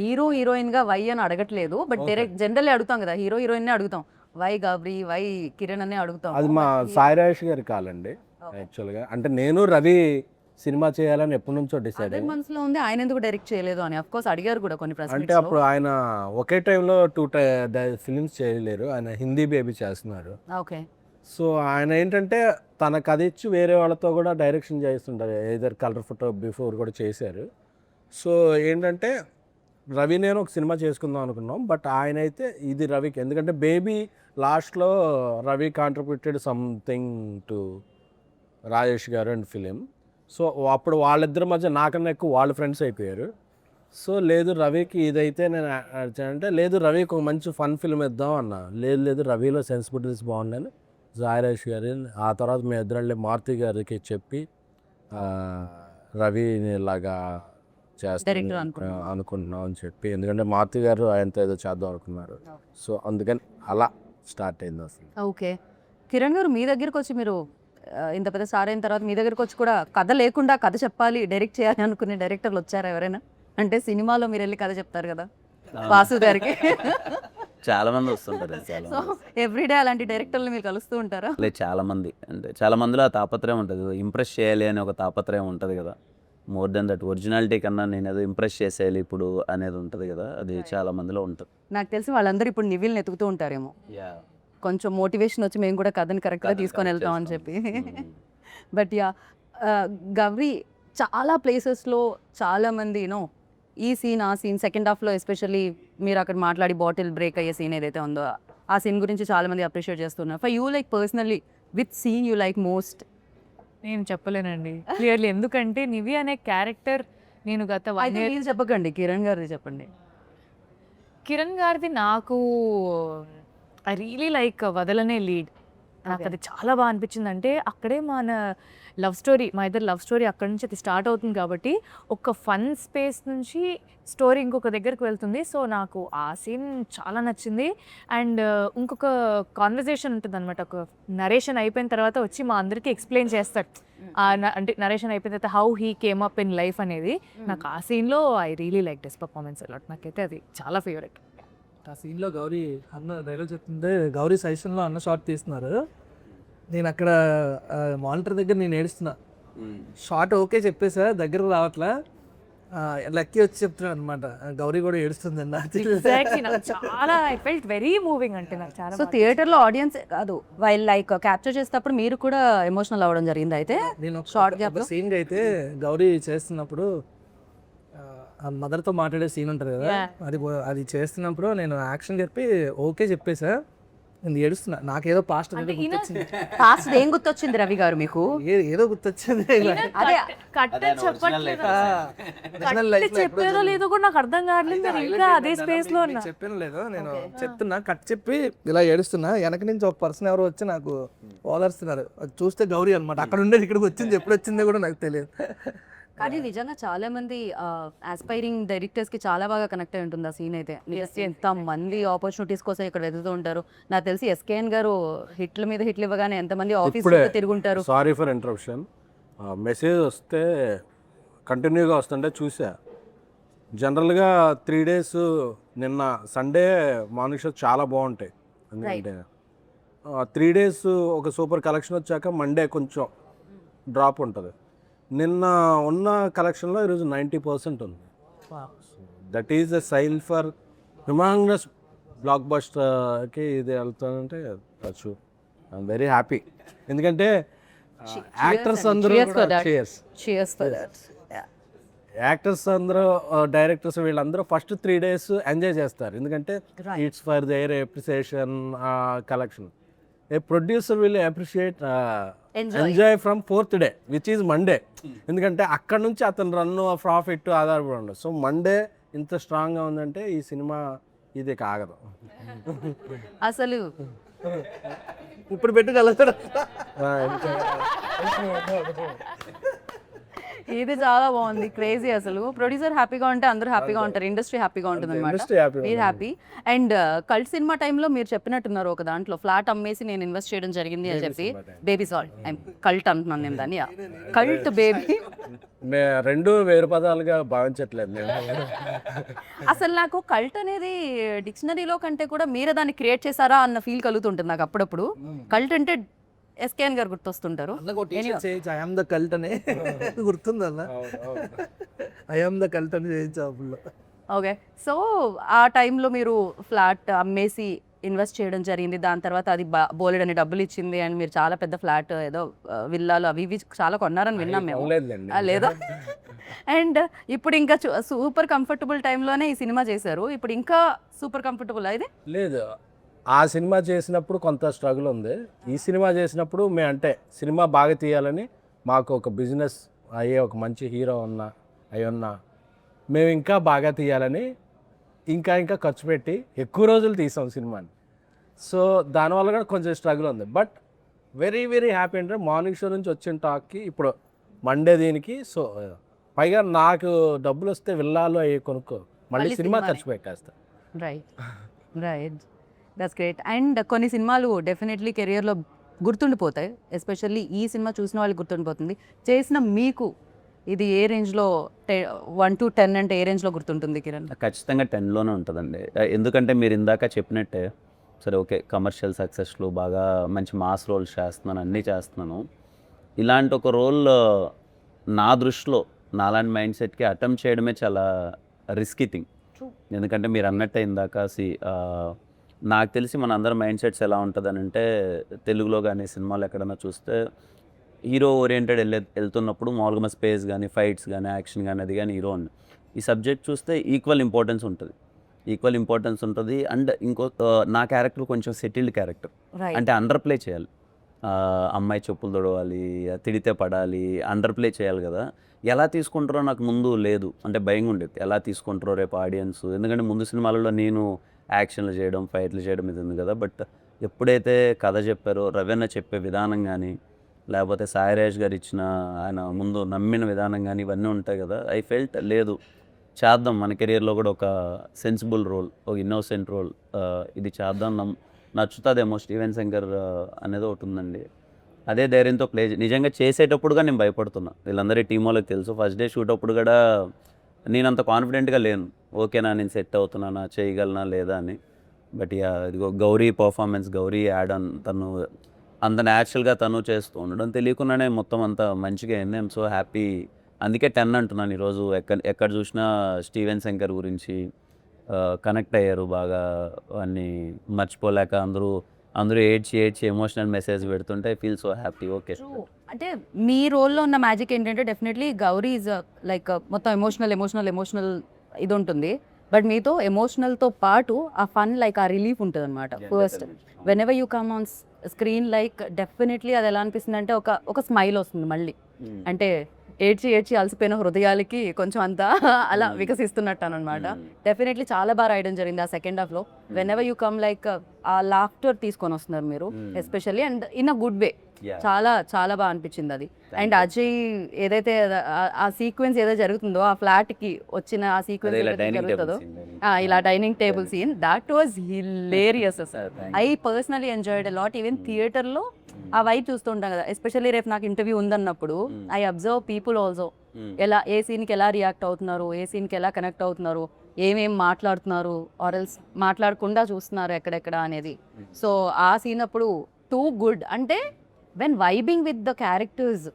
హీరో హీరోయిన్గా వై అని అడగట్లేదు, బట్ డైరెక్ట్ జనరల్లీ అడుగుతాం కదా, హీరో హీరోయిన్నే అడుగుతాం, వై గౌరీ వై కిరణ్ అనే అడుగుతాం. అది మా సాయి రాజేష్ గారి కాలండి యాక్చువల్గా. అంటే నేను రవి సినిమా చేయాలని ఎప్పటి నుంచో డిసైడ్ అదే మనసులో ఉంది, ఆయన ఎందుకు డైరెక్ట్ చేయలేదు అని. అఫ్ కోర్స్ అడిగారు కూడా కొన్ని అంటే ప్రశ్నలు. అప్పుడు ఆయన ఒకే టైంలో 2 ఫిలిమ్స్ చేయలేరు, ఆయన హిందీ బేబీ చేస్తున్నారు. ఓకే, సో ఆయన ఏంటంటే తన కథ ఇచ్చి వేరే వాళ్ళతో కూడా డైరెక్షన్ చేస్తుంటారు, ఏదర్ కలర్ ఫోటో బిఫోర్ కూడా చేశారు. సో ఏంటంటే రవి నేను ఒక సినిమా చేసుకుందాం అనుకున్నాం, బట్ ఆయన అయితే ఇది రవికి, ఎందుకంటే బేబీ లాస్ట్లో Ravi contributed something to Rajesh గారు అండ్ ఫిలిం. సో అప్పుడు వాళ్ళిద్దరి మధ్య నాకన్నా ఎక్కువ వాళ్ళ ఫ్రెండ్స్ అయిపోయారు. సో లేదు రవికి ఇదైతే నేను అంటే లేదు రవికి ఒక మంచి ఫన్ ఫిల్మ్ ఇద్దాం అన్నా, లేదు రవిలో సెన్సిబిలిటీస్ బాగున్నాయని జాయిరాజ్ గారి, ఆ తర్వాత మీ ఇద్దరు మారుతి గారికి చెప్పి రవిని ఇలాగా చేస్తాను అనుకుంటున్నాం అని చెప్పి, ఎందుకంటే మారుతి గారు ఆయనతో ఏదో చేద్దాం అనుకున్నారు. సో అందుకని అలా స్టార్ట్ అయింది అసలు. ఓకే. కిరణ్ గారు మీ దగ్గరికి వచ్చి మీరు ఇంత పెద్ద స్టార్ అయిన తర్వాత మీ దగ్గరికి వచ్చి కూడా కథ లేకుండా కథ చెప్పాలి డైరెక్ట్ చేయాలి అనుకునే డైరెక్టర్లు వచ్చారా ఎవరైనా? అంటే సినిమాలో మీరు వెళ్ళి కథ చెప్తారు కదా వాసు గారికి, చాలా మంది వస్తుంటారు. చాలా సో ఎవ్రీడే అలాంటి డైరెక్టర్లు మీరు కలుస్తూ ఉంటారా? లేదు, చాలా మంది, అంటే చాలా మందిలో ఆ తాపత్రయం ఉంటుంది, ఇంప్రెస్ చేయాలి అనే ఒక తాపత్రయం ఉంటుంది కదా. మోర్ దెన్ దట్ ఒరిజినాలిటీ కన్నా నేను ఏదో ఇంప్రెస్ చేసేయాలి ఇప్పుడు అనేది ఉంటుంది కదా, అది చాలా మందిలో ఉంటుంది. నాకు తెలిసి వాళ్ళందరూ ఇప్పుడు నివిల్ని ఎతుకుతూ ఉంటారేమో, కొంచెం మోటివేషన్ వచ్చి మేము కూడా కథని కరెక్ట్గా తీసుకొని వెళ్తాం అని చెప్పి. బట్ యా, గౌరీ చాలా ప్లేసెస్లో చాలామంది యూనో ఈ సీన్ ఆ సీన్ సెకండ్ హాఫ్లో ఎస్పెషల్లీ మీరు అక్కడ మాట్లాడి బాటిల్ బ్రేక్ అయ్యే సీన్ ఏదైతే ఉందో ఆ సీన్ గురించి చాలామంది అప్రిషియేట్ చేస్తున్నారు. For you like personally with scene you like most? నేను చెప్పలేనండి క్లియర్లీ, ఎందుకంటే నివి అనే క్యారెక్టర్ నేను గత 1 అయితే year మీరు చెప్పకండి, కిరణ్ గారిది చెప్పండి. కిరణ్ గారిది నాకు ఐ రియలీ లైక్ వదలనే లీడ్. నాకు అది చాలా బాగా అనిపించింది. అంటే అక్కడే మన లవ్ స్టోరీ, మా ఇద్దరు లవ్ స్టోరీ అక్కడి నుంచి అది స్టార్ట్ అవుతుంది కాబట్టి ఒక ఫన్ స్పేస్ నుంచి స్టోరీ ఇంకొక దగ్గరికి వెళ్తుంది. సో నాకు ఆ సీన్ చాలా నచ్చింది. అండ్ ఇంకొక కాన్వర్జేషన్ ఉంటుంది అనమాట, ఒక నరేషన్ అయిపోయిన తర్వాత వచ్చి మా అందరికీ ఎక్స్ప్లెయిన్ చేస్తాడు. అంటే నరేషన్ అయిపోయిన తర్వాత how he came up in life అనేది. నాకు ఆ సీన్లో I really like this performance a lot. నాకైతే అది చాలా ఫేవరెట్. ఆ సీన్లో గౌరీ అన్న డైలాగ్ చెప్తుంటే గౌరీ సజెషన్లో అన్న షార్ట్ తీస్తున్నారు. నేను అక్కడ మానిటర్ దగ్గర నేను ఏడుస్తున్నా. షార్ట్ ఓకే చెప్పేసా, దగ్గర రావట్లా, లక్కీ వచ్చి చెప్తున్నాడు అనమాట, గౌరీ కూడా ఏడుస్తుంది అన్న. ఎగ్జాక్ట్లీ, నాకు చాలా ఐ ఫెల్ట్ వెరీ మూవింగ్. అంటే నాకు చాలా సో థియేటర్లో ఆడియన్స్ కాదు, వైల్ లైక్ క్యాప్చర్ చేసేటప్పుడు మీరు కూడా ఎమోషనల్ అవ్వడం జరిగింది. అయితే నేను షార్ట్ గ్యాప్ సీన్ అయితే గౌరీ చేస్తున్నప్పుడు ఆ మదర్తో మాట్లాడే సీన్ ఉంటుంది కదా, అది చేస్తున్నప్పుడు నేను యాక్షన్ చెప్పి ఓకే చెప్పేసా, నేను ఏడుస్తున్నా. నాకేదో పాస్ట్ గుర్తొచ్చింది. ఫాస్ట్ ఏం గుర్తొచ్చింది రవి గారు మీకు? ఏదో గుర్తొచ్చింది. అదే కట్ చెప్పట్లేదు, చెప్పేదో లేదో కూడా నాకు అర్థం కావట్లేదు. నేను ఇంకా అదే స్పేస్ లో ఉన్నా. చెప్పాను లేదు, నేను చెప్తున్నా, కట్ చెప్పి ఇలా ఏడుస్తున్నా. వెనక నుంచి ఒక పర్సన్ ఎవరు వచ్చి నాకు ఓదార్స్తున్నారు. అది చూస్తే గౌరీ అనమాట. అక్కడ ఉండేది ఇక్కడికి వచ్చింది, ఎప్పుడు వచ్చిందో కూడా నాకు తెలియదు. కానీ నిజంగా చాలా మంది ఆస్పైరింగ్ డైరెక్టర్స్ కి చాలా బాగా కనెక్ట్ అయి ఉంటుంది ఆ సీన్ అయితే. ఎంత మంది ఆపర్చునిటీస్ కోసం ఇక్కడ వెతుకుతూ ఉంటారు. నాకు తెలిసి ఎస్కేఎన్ గారు హిట్ల మీద హిట్లు ఇవ్వగానే ఎంతమంది ఆఫీస్ తిరుగుంటారు. Sorry for interruption. మెసేజ్ వస్తే కంటిన్యూగా వస్తుంటే చూసా. జనరల్గా 3 days నిన్న సండే మార్నింగ్ షో చాలా బాగుంటాయి. ఎందుకంటే 3 days ఒక సూపర్ కలెక్షన్ వచ్చాక మండే కొంచెం డ్రాప్ ఉంటుంది. నిన్న ఉన్న కలెక్షన్లో ఈరోజు 90% ఉంది. That is a sign for humongous బ్లాక్ బస్టర్కి ఇది వెళ్తానంటే వచ్చు. I'm very happy. ఎందుకంటే యాక్టర్స్ అందరూ యాక్టర్స్ అందరూ డైరెక్టర్స్ వీళ్ళందరూ ఫస్ట్ 3 days ఎంజాయ్ చేస్తారు. ఎందుకంటే it's for their appreciation collection. A producer will appreciate enjoy from 4th day which is Monday. ఎందుకంటే అక్కడ నుంచి అతను రన్ను ప్రాఫిట్ ఆధారపడి ఉండదు. సో మండే ఇంత స్ట్రాంగ్గా ఉందంటే ఈ సినిమా ఇది కాగదు అసలు. ఇప్పుడు పెట్టుకెళ్తాడు. ఇది చాలా బాగుంది, క్రేజీ. అసలు ప్రొడ్యూసర్ హ్యాపీగా ఉంటే అందరూ హ్యాపీగా ఉంటారు, ఇండస్ట్రీ హ్యాపీగా ఉంటుంది అనమాట. మీరు హ్యాపీ. అండ్ కల్ట్ సినిమా టైంలో మీరు చెప్పినట్టున్నారు ఒక దాంట్లో ఫ్లాట్ అమ్మేసి నేను ఇన్వెస్ట్ చేయడం జరిగింది అని చెప్పి. బేబీ సాల్ట్ కల్ట్ అంటున్నాను నేను దాన్ని, కల్ట్ బేబీ. రెండు వేరు పదాలుగా భావించట్లేదు నేను. అసలు నాకు కల్ట్ అనేది డిక్షనరీలో కంటే కూడా మీరే దాన్ని క్రియేట్ చేశారా అన్న ఫీల్ కలుగుతుంటుంది నాకు అప్పుడప్పుడు. కల్ట్ అంటే ఎస్కేఎన్ గారు గుర్తొస్తుంటారు. ఐఎమ్ ద కల్ట్ అనే గుర్తుంది అన్న. ఐఎమ్ ద కల్ట్ అని చేయించాపుల్లో. ఓకే, సో ఆ టైంలో మీరు ఫ్లాట్ అమ్మేసి ఇన్వెస్ట్ చేయడం జరిగింది. దాని తర్వాత అది బోలెడని డబ్బులు ఇచ్చింది అండ్ మీరు చాలా పెద్ద ఫ్లాట్ ఏదో విల్లాలు అవి ఇవి చాలా కొన్నారని విన్నాం మేము. లేదా అండ్ ఇప్పుడు ఇంకా సూపర్ కంఫర్టబుల్ టైంలోనే ఈ సినిమా చేశారు. ఇప్పుడు ఇంకా సూపర్ కంఫర్టబుల్ ఇది లేదు. ఆ సినిమా చేసినప్పుడు కొంత స్ట్రగుల్ ఉంది. ఈ సినిమా చేసినప్పుడు మేము అంటే సినిమా బాగా తీయాలని మాకు ఒక బిజినెస్ అయ్యే ఒక మంచి హీరో ఉన్నా మేము ఇంకా బాగా తీయాలని ఇంకా ఖర్చు పెట్టి ఎక్కువ రోజులు తీసాం సినిమాని. సో దానివల్ల కూడా కొంచెం స్ట్రగుల్ ఉంది. బట్ వెరీ వెరీ హ్యాపీ అంటే మార్నింగ్ షో నుంచి వచ్చిన టాక్కి ఇప్పుడు మండే దీనికి. సో పైగా నాకు డబ్బులు వస్తే విల్లాలో అవి కొనుక్కో మళ్ళీ సినిమా ఖర్చు పెట్టేస్తా. Right, that's great. అండ్ కొన్ని సినిమాలు డెఫినెట్లీ కెరియర్లో గుర్తుండిపోతాయి. ఎస్పెషల్లీ ఈ సినిమా చూసిన వాళ్ళకి గుర్తుండిపోతుంది. చేసిన మీకు ఇది ఏ రేంజ్లో 1 to 10 అంటే ఏ రేంజ్లో గుర్తుంటుంది కిరణ్? ఖచ్చితంగా 10లోనే ఉంటుందండి. ఎందుకంటే మీరు ఇందాక చెప్పినట్టే సరే ఓకే కమర్షియల్ సక్సెస్లో బాగా మంచి మాస్ రోల్స్ చేస్తున్నాను, అన్నీ చేస్తున్నాను. ఇలాంటి ఒక రోల్ నా దృష్టిలో నాలాంటి మైండ్ సెట్కి అటెంప్ట్ చేయడమే చాలా రిస్కీ థింగ్. ఎందుకంటే మీరు అన్నట్టే ఇందాక నాకు తెలిసి మన అందరి మైండ్ సెట్స్ ఎలా ఉంటుందని అంటే, తెలుగులో కానీ సినిమాలు ఎక్కడైనా చూస్తే హీరో ఓరియంటెడ్ వెళ్తున్నప్పుడు మామూలుగా స్పేస్ కానీ ఫైట్స్ కానీ యాక్షన్ కానీ అది కానీ హీరో ఉంది. ఈ సబ్జెక్ట్ చూస్తే ఈక్వల్ ఇంపార్టెన్స్ ఉంటుంది. అండ్ నా క్యారెక్టర్ కొంచెం సెటిల్డ్ క్యారెక్టర్, అంటే అండర్ ప్లే చేయాలి. అమ్మాయి చెప్పులు తొడవాలి, తిడితే పడాలి, అండర్ ప్లే చేయాలి కదా. ఎలా తీసుకుంటారో నాకు ముందు లేదు, అంటే భయంగా ఉండేది ఎలా తీసుకుంటారో రేపు ఆడియన్స్. ఎందుకంటే ముందు సినిమాలలో నేను యాక్షన్లు చేయడం ఫైట్లు చేయడం ఇది ఉంది కదా. బట్ ఎప్పుడైతే కథ చెప్పారో, రవీణ చెప్పే విధానం కానీ, లేకపోతే సాయిరాజ్ గారు ఇచ్చిన ఆయన ముందు నమ్మిన విధానం కానీ ఇవన్నీ ఉంటాయి కదా. ఐ ఫెల్ట్ లేదు చేద్దాం, మన కెరియర్లో కూడా ఒక సెన్సిబుల్ రోల్, ఒక ఇన్నోసెంట్ రోల్ ఇది చేద్దాం, నచ్చుతుందేమో స్టీవెన్ శంకర్ అనేది ఒకటి ఉందండి. అదే ధైర్యంతో నిజంగా చేసేటప్పుడుగా నేను భయపడుతున్నా. వీళ్ళందరి టీం వాళ్ళకి తెలుసు. ఫస్ట్ డే షూట్ అప్పుడు కూడా నేను అంత కాన్ఫిడెంట్గా లేను, ఓకేనా నేను సెట్ అవుతున్నానా, చేయగలనా లేదా అని. బట్ ఇదిగో Gauri performance, Gauri add on, తను అంత న్యాచురల్గా తను చేస్తూ ఉండడం తెలియకుండానే మొత్తం అంతా మంచిగా అయింది. I'm so happy. అందుకే 10 అంటున్నాను ఈరోజు. ఎక్కడ చూసినా స్టీవెన్ శంకర్ గురించి కనెక్ట్ అయ్యారు బాగా, అన్నీ మర్చిపోలేక అందరూ ఏడ్చి ఎమోషనల్ మెసేజ్ పెడుతుంటే I feel so happy. Okay, అంటే మీ రోల్లో ఉన్న మ్యాజిక్ ఏంటంటే డెఫినెట్లీ గౌరీ ఈజ్ లైక్ మొత్తం ఎమోషనల్ ఇది ఉంటుంది. బట్ మీతో ఎమోషనల్తో పాటు ఆ ఫన్, లైక్ ఆ రిలీఫ్ ఉంటుంది అనమాట. First when ever you come on screen, like definitely అది ఎలా అనిపిస్తుంది అంటే ఒక స్మైల్ వస్తుంది మళ్ళీ. అంటే ఏడ్చి అలసిపోయిన హృదయాలకి కొంచెం అంతా అలా వికసిస్తున్నట్టు అనమాట. డెఫినెట్లీ చాలా బాగా రాయడం జరిగింది ఆ సెకండ్ హాఫ్లో. When ever you come, like ఆ లాఫ్టర్ తీసుకొని వస్తున్నారు మీరు especially, and in a good way. చాలా బాగా అనిపించింది అది. అండ్ అజయ్ ఏదైతే ఆ సీక్వెన్స్ ఏదో జరుగుతుందో, ఆ ఫ్లాట్ కి వచ్చిన ఆ సీక్వెన్స్ జరుగుతుందో, ఇలా dining table scene, that was hilarious. I personally enjoyed a lot. Even థియేటర్లో ఆ వైబ్ చూస్తూ ఉంటాం కదా. ఎస్పెషల్లీ రేపు నాకు ఇంటర్వ్యూ ఉందన్నప్పుడు ఐ అబ్జర్వ్ పీపుల్ ఆల్సో, ఎలా ఏ సీన్కి ఎలా రియాక్ట్ అవుతున్నారు, ఏ సీన్కి ఎలా కనెక్ట్ అవుతున్నారు, ఏమేం మాట్లాడుతున్నారు, ఆర్ఎల్స్ మాట్లాడకుండా చూస్తున్నారు ఎక్కడెక్కడ అనేది. సో ఆ సీన్ అప్పుడు టూ గుడ్. అంటే when vibing with the characters,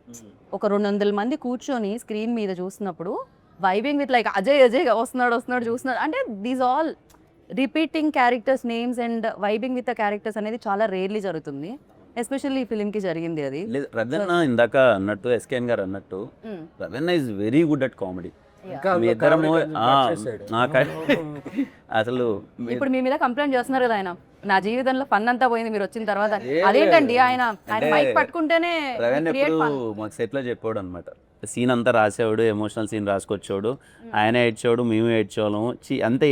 ఒక 200 మంది కూర్చొని స్క్రీన్ మీద చూసినప్పుడు వైబింగ్ విత్ లైక్ అజయ్ వస్తున్నాడు చూస్తున్నాడు, అంటే these all repeating characters names and vibing with the characters అనేది చాలా రేర్లీ జరుగుతుంది. ఎస్పెషల్లీ ఈ ఫిలింకి జరిగింది అది. రవీణ ఇందాక అన్నట్టు, ఎస్కేఎన్ గారు అన్నట్టు, Raveena is very good at comedy. మీ ఇద్దరము అసలు ఇప్పుడు మీ మీద కంప్లైంట్ చేస్తున్నారు కదా, ఆయన నా జీవితంలో ఫన్ అంతా పోయింది మీరు వచ్చిన తర్వాత. అదేంటండి, ఆయన మైక్ పట్టుకుంటేనే మాకు సెట్ లో చెప్పాడు అనమాట. సీన్ అంతా రాసేవాడు, ఎమోషనల్ సీన్ రాసుకొచ్చాడు, ఆయన ఏడ్చేవాడు, మేము ఏడ్చేవాళ్ళము. అంతా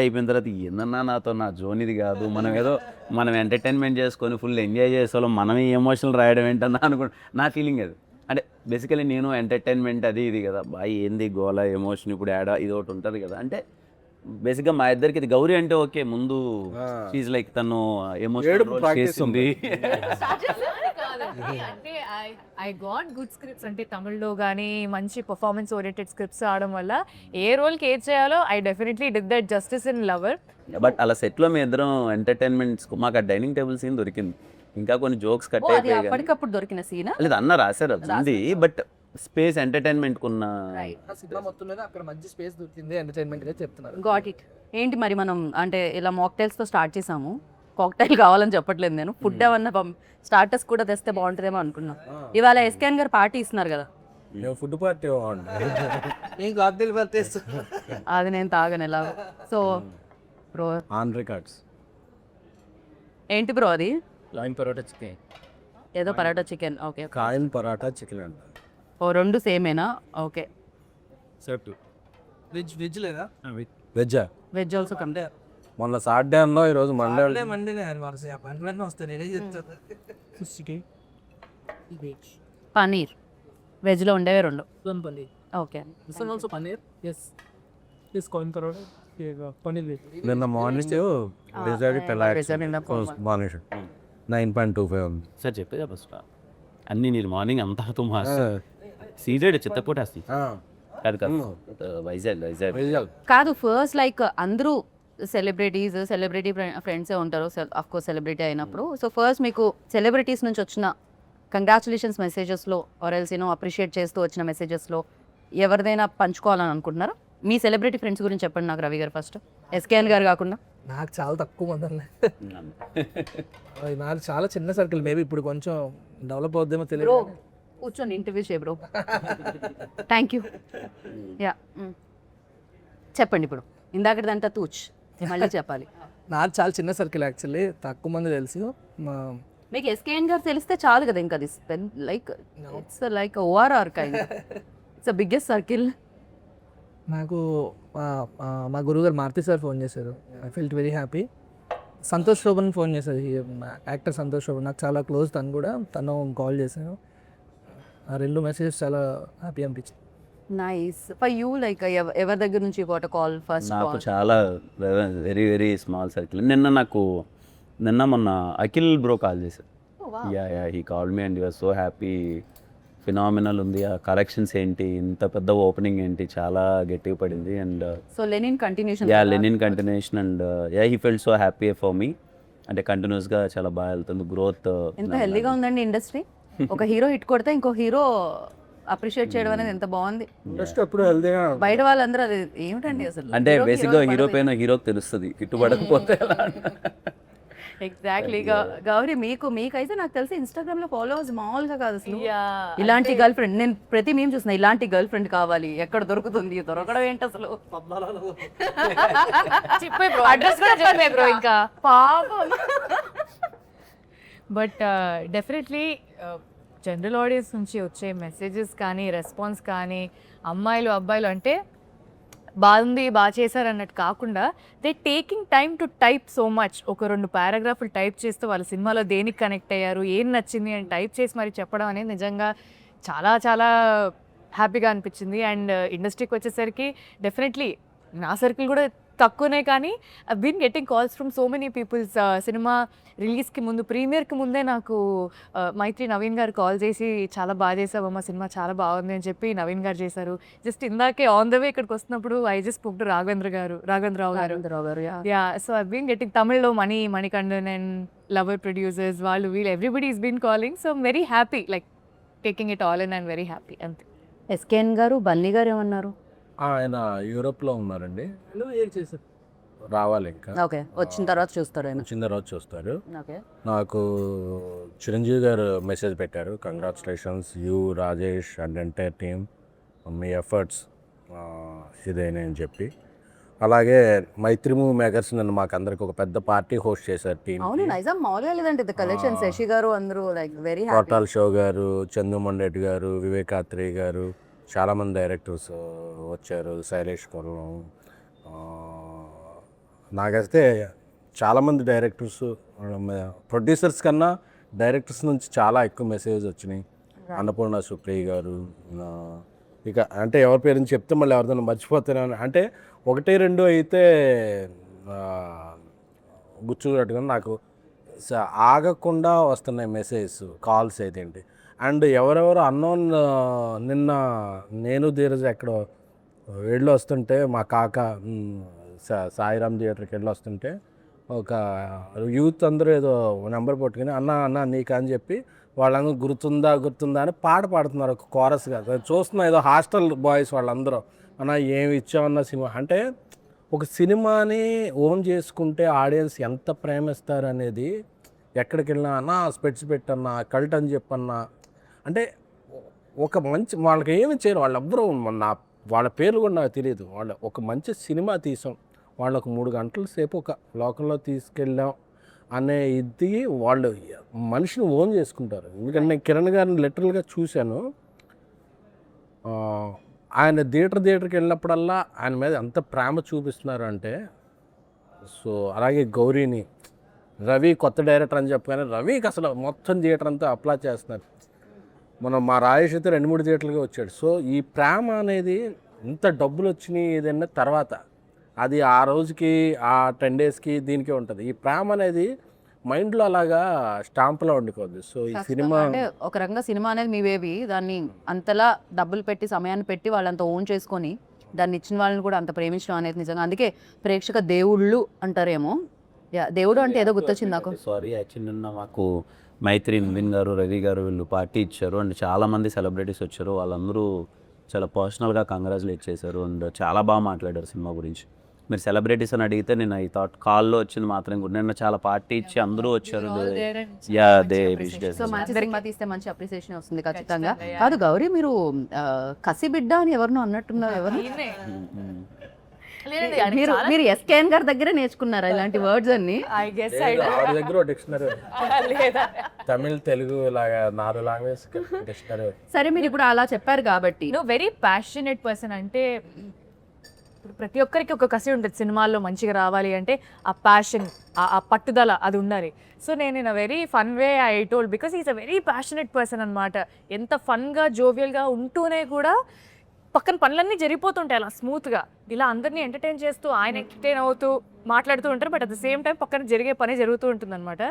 అయిపోయిన తర్వాత ఏందన్నా నాతో నా జోన్ ఇది కాదు, మనం ఎంటర్టైన్మెంట్ చేసుకొని ఫుల్ ఎంజాయ్ చేసేవాళ్ళం, మనం ఈ ఎమోషనల్ రాయడం ఏంటన్నా నా ఫీలింగ్ అది. అంటే బేసికలీ నేను ఎంటర్టైన్మెంట్ అది ఇది కదా, బాయ్ ఏంది గోలా ఎమోషన్ ఇప్పుడు యాడ్ ఇది ఒకటి ఉంటుంది కదా. అంటే బేసిక్గా మా ఇద్దరికి ఇది గౌరీ అంటే ఓకే, ముందు షీజ్ లైక్ తను ఎమోషన్ చేస్తుంది. అంటే ఐ గాట్ గుడ్ స్క్రిప్ట్స్, అంటే తమిళ్లో కానీ మంచి పర్ఫార్మెన్స్ ఓరియంటెడ్ స్క్రిప్ట్స్ ఆడడం వల్ల ఏ రోల్కి ఏది చేయాలో I definitely did that justice in lover. But అలా సెట్లో మీ ఇద్దరం ఎంటర్టైన్మెంట్స్, మాకు ఆ డైనింగ్ టేబుల్ సీన్ దొరికింది, ఇంకా కొన్ని జోక్స్ కట్ అయిపోయాయి. అప్పటికప్పుడు దొరికిన సీన్ లేదు అన్న రాశారు అది ఉంది, బట్ స్పేస్ ఎంటర్టైన్మెంట్ కున్న సినిమా మొత్తం మీద అక్కడ మంచి స్పేస్ దొరికింది ఎంటర్టైన్మెంట్ గా చెప్తున్నారు. Got it. ఏంటి మరి మనం అంటే ఇలా మాక్టైల్స్తో స్టార్ట్ చేసాము, కాక్టైల్ కావాలని చెప్పట్లేదు నేను, ఫుడ్ ఏమన్నా స్టార్టర్స్ కూడా తెస్తే బాగుంటుందేమో అనుకున్నాం. ఇవాళ ఎస్కేఎన్ గారు పార్టీ ఇస్తున్నారు కదా, ఫుడ్ పార్టీ అది నేను తాగను ఎలా. సో బ్రో ఆన్ రికార్డ్స్ ఏంటి బ్రో అది? పరోటా చికెన్, ఏదో paratha chicken. Okay, coin paratha chicken అంట. ఓ రెండు సేమేనా? ఓకే. వెజ్ లేదా? వెజ్జా? Veg also come. మొన్న సాటర్డే అన్నా, ఈరోజు మండే. మండేనే పంటలన్నీ వస్తాయి, నేనే చెప్తాను. పనీర్ వెజ్లో ఉండేవి రెండు. పన్నీర్. ఓకే. ఆల్సో పన్నీర్. ఎస్ కాయిన్ పరోటా, పన్నీర్ వెజ్. నిన్న మార్నింగ్ మార్నింగ్ 9.25 ఉంది సార్ చెప్పేదా ఫస్ట్ అన్నీ నేను మార్నింగ్ అంతా సీజెడ్ చిత్తపోటేస్తా కాదు కాదు వైజాగ్ కాదు. ఫస్ట్ లైక్ అందరూ సెలబ్రిటీ ఫ్రెండ్సే ఉంటారు ఆఫ్ కోర్స్ సెలబ్రిటీ అయినప్పుడు. సో ఫస్ట్ మీకు సెలబ్రిటీస్ నుంచి వచ్చిన కంగ్రాచులేషన్స్ మెసేజెస్లో ఆర్ ఎల్స్ అప్రిషియేట్ చేస్తూ వచ్చిన మెసేజెస్లో ఎవరిదైనా పంచుకోవాలని అనుకుంటున్నారా? మీ సెలబ్రిటీ ఫ్రెండ్స్ గురించి చెప్పండి నాకు రవి గారు ఫస్ట్. ఎస్కేఎన్ గారు కాకుండా. నాకు చాలా తక్కువ మంది ఉన్నాయి. నాకు చాలా చిన్న సర్కిల్, మేబీ ఇప్పుడు కొంచెం డెవలప్ అవుద్దేమో బ్రో తెలియదు. కూర్చొని ఇంటర్వ్యూ చేయ బ్రో. Thank you. యా చెప్పండి ఇప్పుడు. ఇందాకటిదంతా తూచ్ మళ్ళీ చెప్పాలి. నాకు చాలా చిన్న సర్కిల్ యాక్చువల్లీ, తక్కువ మంది తెలుసు. మీకు ఎస్కేఎన్ గారు తెలిస్తే చాలు కదా, ఇంకా అది like it's like ORR kind, it's biggest circle. నాకు మా గురువుగారు మారుతి సార్ ఫోన్ చేశారు. I felt very happy. Santosh Sobhan phone చేశారు, యాక్టర్ సంతోష్ శోభన్, నాకు చాలా క్లోజ్. తను కాల్ చేశాను. ఆ 2 మెసేజెస్ చాలా హ్యాపీ అనిపించింది. నైస్. ఫర్ యూ లైక్ ఎవరి దగ్గర నుంచి వాట్ కాల్ ఫస్ట్ నాకు కాల్? చాలా వెరీ వెరీ స్మాల్ సర్కిల్. నిన్న మొన్న అఖిల్ బ్రో కాల్ చేశారు. Yeah he call me and you're so happy, phenomenal ఉంది, ఆ కలెక్షన్స్ ఏంటి, ఇంత పెద్ద ఓపెనింగ్ ఏంటి, చాలా గట్టిగా పడింది. And so Lenin continuation. Lenin continuation. And he felt so happy for me. అంటే కంటిన్యూస్గా చాలా బాగా వెళ్తుంది గ్రోత్. ఎంత హెల్దీగా ఉందండి ఇండస్ట్రీ. ఒక హీరో హిట్ కొడితే ఇంకో హీరో అప్రిషియేట్ చేయడం అనేది ఎంత బాగుంది. ఇండస్ట్రీ ఎప్పుడు హెల్దీగా బయట వాళ్ళందరూ అది ఏమిటండి అసలు. అంటే బేసిక్గా హీరో పైన హీరోకి తెలుస్తుంది, కిట్టుబడకపోతే ఎలా. ఎగ్జాక్ట్లీ. గౌరీ మీకైతే నాకు తెలిసి ఇన్స్టాగ్రామ్ లో ఫాలోవర్స్ మామూలుగా కాదు అసలు. ఇలాంటి గర్ల్ ఫ్రెండ్ నేను ప్రతి మేము చూసిన, ఇలాంటి గర్ల్ ఫ్రెండ్ కావాలి, ఎక్కడ దొరుకుతుంది, దొరకడం ఏంటి అసలు. చెప్పే బ్రో, అడ్రస్ కూడా చెప్పే బ్రో ఇంకా పాపం. బట్ డెఫినెట్లీ జనరల్ ఆడియన్స్ నుంచి వచ్చే మెసేజెస్ కానీ రెస్పాన్స్ కానీ, అమ్మాయిలు అబ్బాయిలు అంటే బాగుంది బాగా చేశారు అన్నట్టు కాకుండా they taking time to type so much. ఒక 2 పారాగ్రాఫ్లు టైప్ చేస్తూ వాళ్ళ సినిమాలో దేనికి కనెక్ట్ అయ్యారు, ఏం నచ్చింది అని టైప్ చేసి మరి చెప్పడం అనేది నిజంగా చాలా చాలా హ్యాపీగా అనిపించింది. అండ్ ఇండస్ట్రీకి వచ్చేసరికి డెఫినెట్లీ నా సర్కిల్ కూడా తక్కువనే, కానీ I been getting calls from so many peoples. Cinema రిలీజ్కి ముందు, ప్రీమియర్కి ముందే నాకు మైత్రి నవీన్ గారు కాల్ చేసి చాలా బాగా చేసావమ్మా సినిమా, చాలా బాగుంది అని చెప్పి నవీన్ గారు చేశారు. జస్ట్ ఇందాకే ఆన్ ద వే ఇక్కడికి వస్తున్నప్పుడు I just spoke to Raghavendra Rao garu. Yeah, so I been getting తమిళ్లో మణికండన్ అండ్ లవర్ ప్రొడ్యూసర్స్, వాళ్ళు వీళ్ళు everybody is been calling. So very happy, like taking it all in and very happy అంతే. ఎస్కేఎన్ గారు, బన్నీ గారు ఏమన్నారు? ఆయన యూరోప్లో ఉన్నారండి, రావాలి ఇంకా. ఓకే, వచ్చిన తర్వాత చూస్తారు ఆయన. వచ్చిన తర్వాత చూస్తారు. ఓకే. నాకు చిరంజీవి గారు మెసేజ్ పెట్టారు, congratulations you Rajesh and entire team, మీ ఎఫర్ట్స్ ఇదేనే అని చెప్పి. అలాగే మైత్రి మూవీ మేకర్స్ నన్ను మాకు అందరికి ఒక పెద్ద పార్టీ హోస్ట్ చేశారు టీమ్. అవును, నైజాం మామూలుగా లేదండి. ద కలెక్షన్ శశి గారు అందరూ లైక్ వెరీ హ్యాపీ. కోటాల్ షో గారు, చందుమోహన్ రెడ్డి గారు, వివేకాత్రి గారు, చాలామంది డైరెక్టర్స్ వచ్చారు, శైలేష్ కొల్లం. నాకైతే చాలామంది డైరెక్టర్స్, ప్రొడ్యూసర్స్ కన్నా డైరెక్టర్స్ నుంచి చాలా ఎక్కువ మెసేజ్ వచ్చినాయి. అన్నపూర్ణ సుప్రియ గారు, ఇక అంటే ఎవరి పేరుని చెప్తే మళ్ళీ ఎవరిదైనా మర్చిపోతాను అంటే 1-2 అయితే గుచ్చుకున్నట్టుగా నాకు ఆగకుండా వస్తున్నాయి మెసేజ్ కాల్స్ అయితే ఏంటి. అండ్ ఎవరెవరు అన్నోన్, నిన్న నేను ధీరజ్ ఎక్కడో వెళ్ళి వస్తుంటే మా కాక సాయిరామ్ థియేటర్కి వెళ్ళి వస్తుంటే ఒక యూత్ అందరూ ఏదో నెంబర్ పట్టుకుని అన్న నీకు అని చెప్పి వాళ్ళందరూ గుర్తుందా అని పాట పాడుతున్నారు, ఒక కోరస్గా చూస్తున్నా. ఏదో హాస్టల్ బాయ్స్ వాళ్ళందరూ అన్న ఏమి ఇచ్చామన్న సినిమా అంటే, ఒక సినిమాని ఓన్ చేసుకుంటే ఆడియన్స్ ఎంత ప్రేమిస్తారు అనేది ఎక్కడికి వెళ్ళినా అన్న స్పెట్స్ పెట్టన్నా, కల్ట్ అని చెప్పన్నా, అంటే ఒక మంచి వాళ్ళకి ఏమి చేయరు వాళ్ళెవ్వరూ. వాళ్ళ పేర్లు కూడా నాకు తెలియదు. వాళ్ళ ఒక మంచి సినిమా తీసాం, వాళ్ళకు 3 గంటల సేపు ఒక లోకంలో తీసుకెళ్ళాం అనే ఇది వాళ్ళు మనిషిని ఓన్ చేసుకుంటారు. ఎందుకంటే నేను కిరణ్ గారిని లిటరల్గా చూశాను. ఆయన థియేటర్కి వెళ్ళినప్పుడల్లా ఆయన మీద ఎంత ప్రేమ చూపిస్తున్నారు అంటే. సో అలాగే గౌరీని, రవి కొత్త డైరెక్టర్ అని చెప్పగానే రవికి అసలు మొత్తం థియేటర్ అంతా అప్లై చేస్తున్నారు. మనం మా రాజేష్ అయితే 2-3 థియేటర్లుగా వచ్చాడు. సో ఈ ప్రేమ అనేది ఇంత డబ్బులు వచ్చినాయి ఏదైనా తర్వాత అది ఆ రోజుకి ఆ 10 డేస్కి దీనికే ఉంటుంది. ఈ ప్రేమ అనేది మైండ్లో అలాగా స్టాంప్లో ఉండిపోద్ది. సో ఈ సినిమా అంటే ఒక రకంగా సినిమా అనేది మీ బేబీ, దాన్ని అంతలా డబ్బులు పెట్టి సమయాన్ని పెట్టి వాళ్ళంతా ఓన్ చేసుకొని దాన్ని ఇచ్చిన వాళ్ళని కూడా అంత ప్రేమించడం అనేది నిజంగా అందుకే ప్రేక్షక దేవుళ్ళు అంటారేమో. దేవుడు అంటే ఏదో గుర్తొచ్చింది నాకు. సారీ, యాక్చువల్లీ నిన్న మాకు మైత్రి నవీన్ గారు, రవి గారు వీళ్ళు పార్టీ ఇచ్చారు. అండ్ చాలామంది సెలబ్రిటీస్ వచ్చారు. వాళ్ళందరూ చాలా పర్సనల్గా కంగ్రాచులేట్ చేశారు అండ్ చాలా బాగా మాట్లాడారు సినిమా గురించి. మీరు సెలబ్రిటీస్ అని అడిగితే నేను ఐ థాట్ కాల్లో వచ్చింది మాత్రం కూడా నిన్న చాలా పార్టీ ఇచ్చి అందరూ వచ్చారు. యా దే విష్ సో మంచి సినిమా తీస్తే మంచి అప్రిసియేషన్ వస్తుంది ఖచ్చితంగా. కాదు గౌరీ, మీరు కసి బిడ్డ అని ఎవరినో అన్నట్టున్నారు. ఎవరు మీరు ఎస్కేఎన్ గారి దగ్గరే నేర్చుకున్నారా ఇలాంటి వర్డ్స్ అన్ని? ఐ గెస్ ఆవిడ దగ్గర డిక్షనరీ తమిళ్ తెలుగు లాగా 4 లాంగ్వేజ్ డిక్షనరీ. సరే, మీరు ఇప్పుడు అలా చెప్పారు కాబట్టి వెరీ ప్యాషనేట్ పర్సన్. అంటే ఇప్పుడు ప్రతి ఒక్కరికి ఒక కసి ఉంటుంది సినిమాల్లో మంచిగా రావాలి అంటే, ఆ ప్యాషన్, ఆ పట్టుదల అది ఉండాలి. సో నేను in a very fun way I told because is a very passionate person అనమాట. ఎంత ఫన్గా జోవియల్గా ఉంటూనే కూడా పక్కన పనులన్నీ జరిగిపోతుంటాయి అలా స్మూత్గా. ఇలా అందరినీ ఎంటర్టైన్ చేస్తూ ఆయన ఎంటర్టైన్ అవుతూ మాట్లాడుతూ ఉంటారు. But at the same time పక్కన జరిగే పని జరుగుతూ ఉంటుంది అనమాట.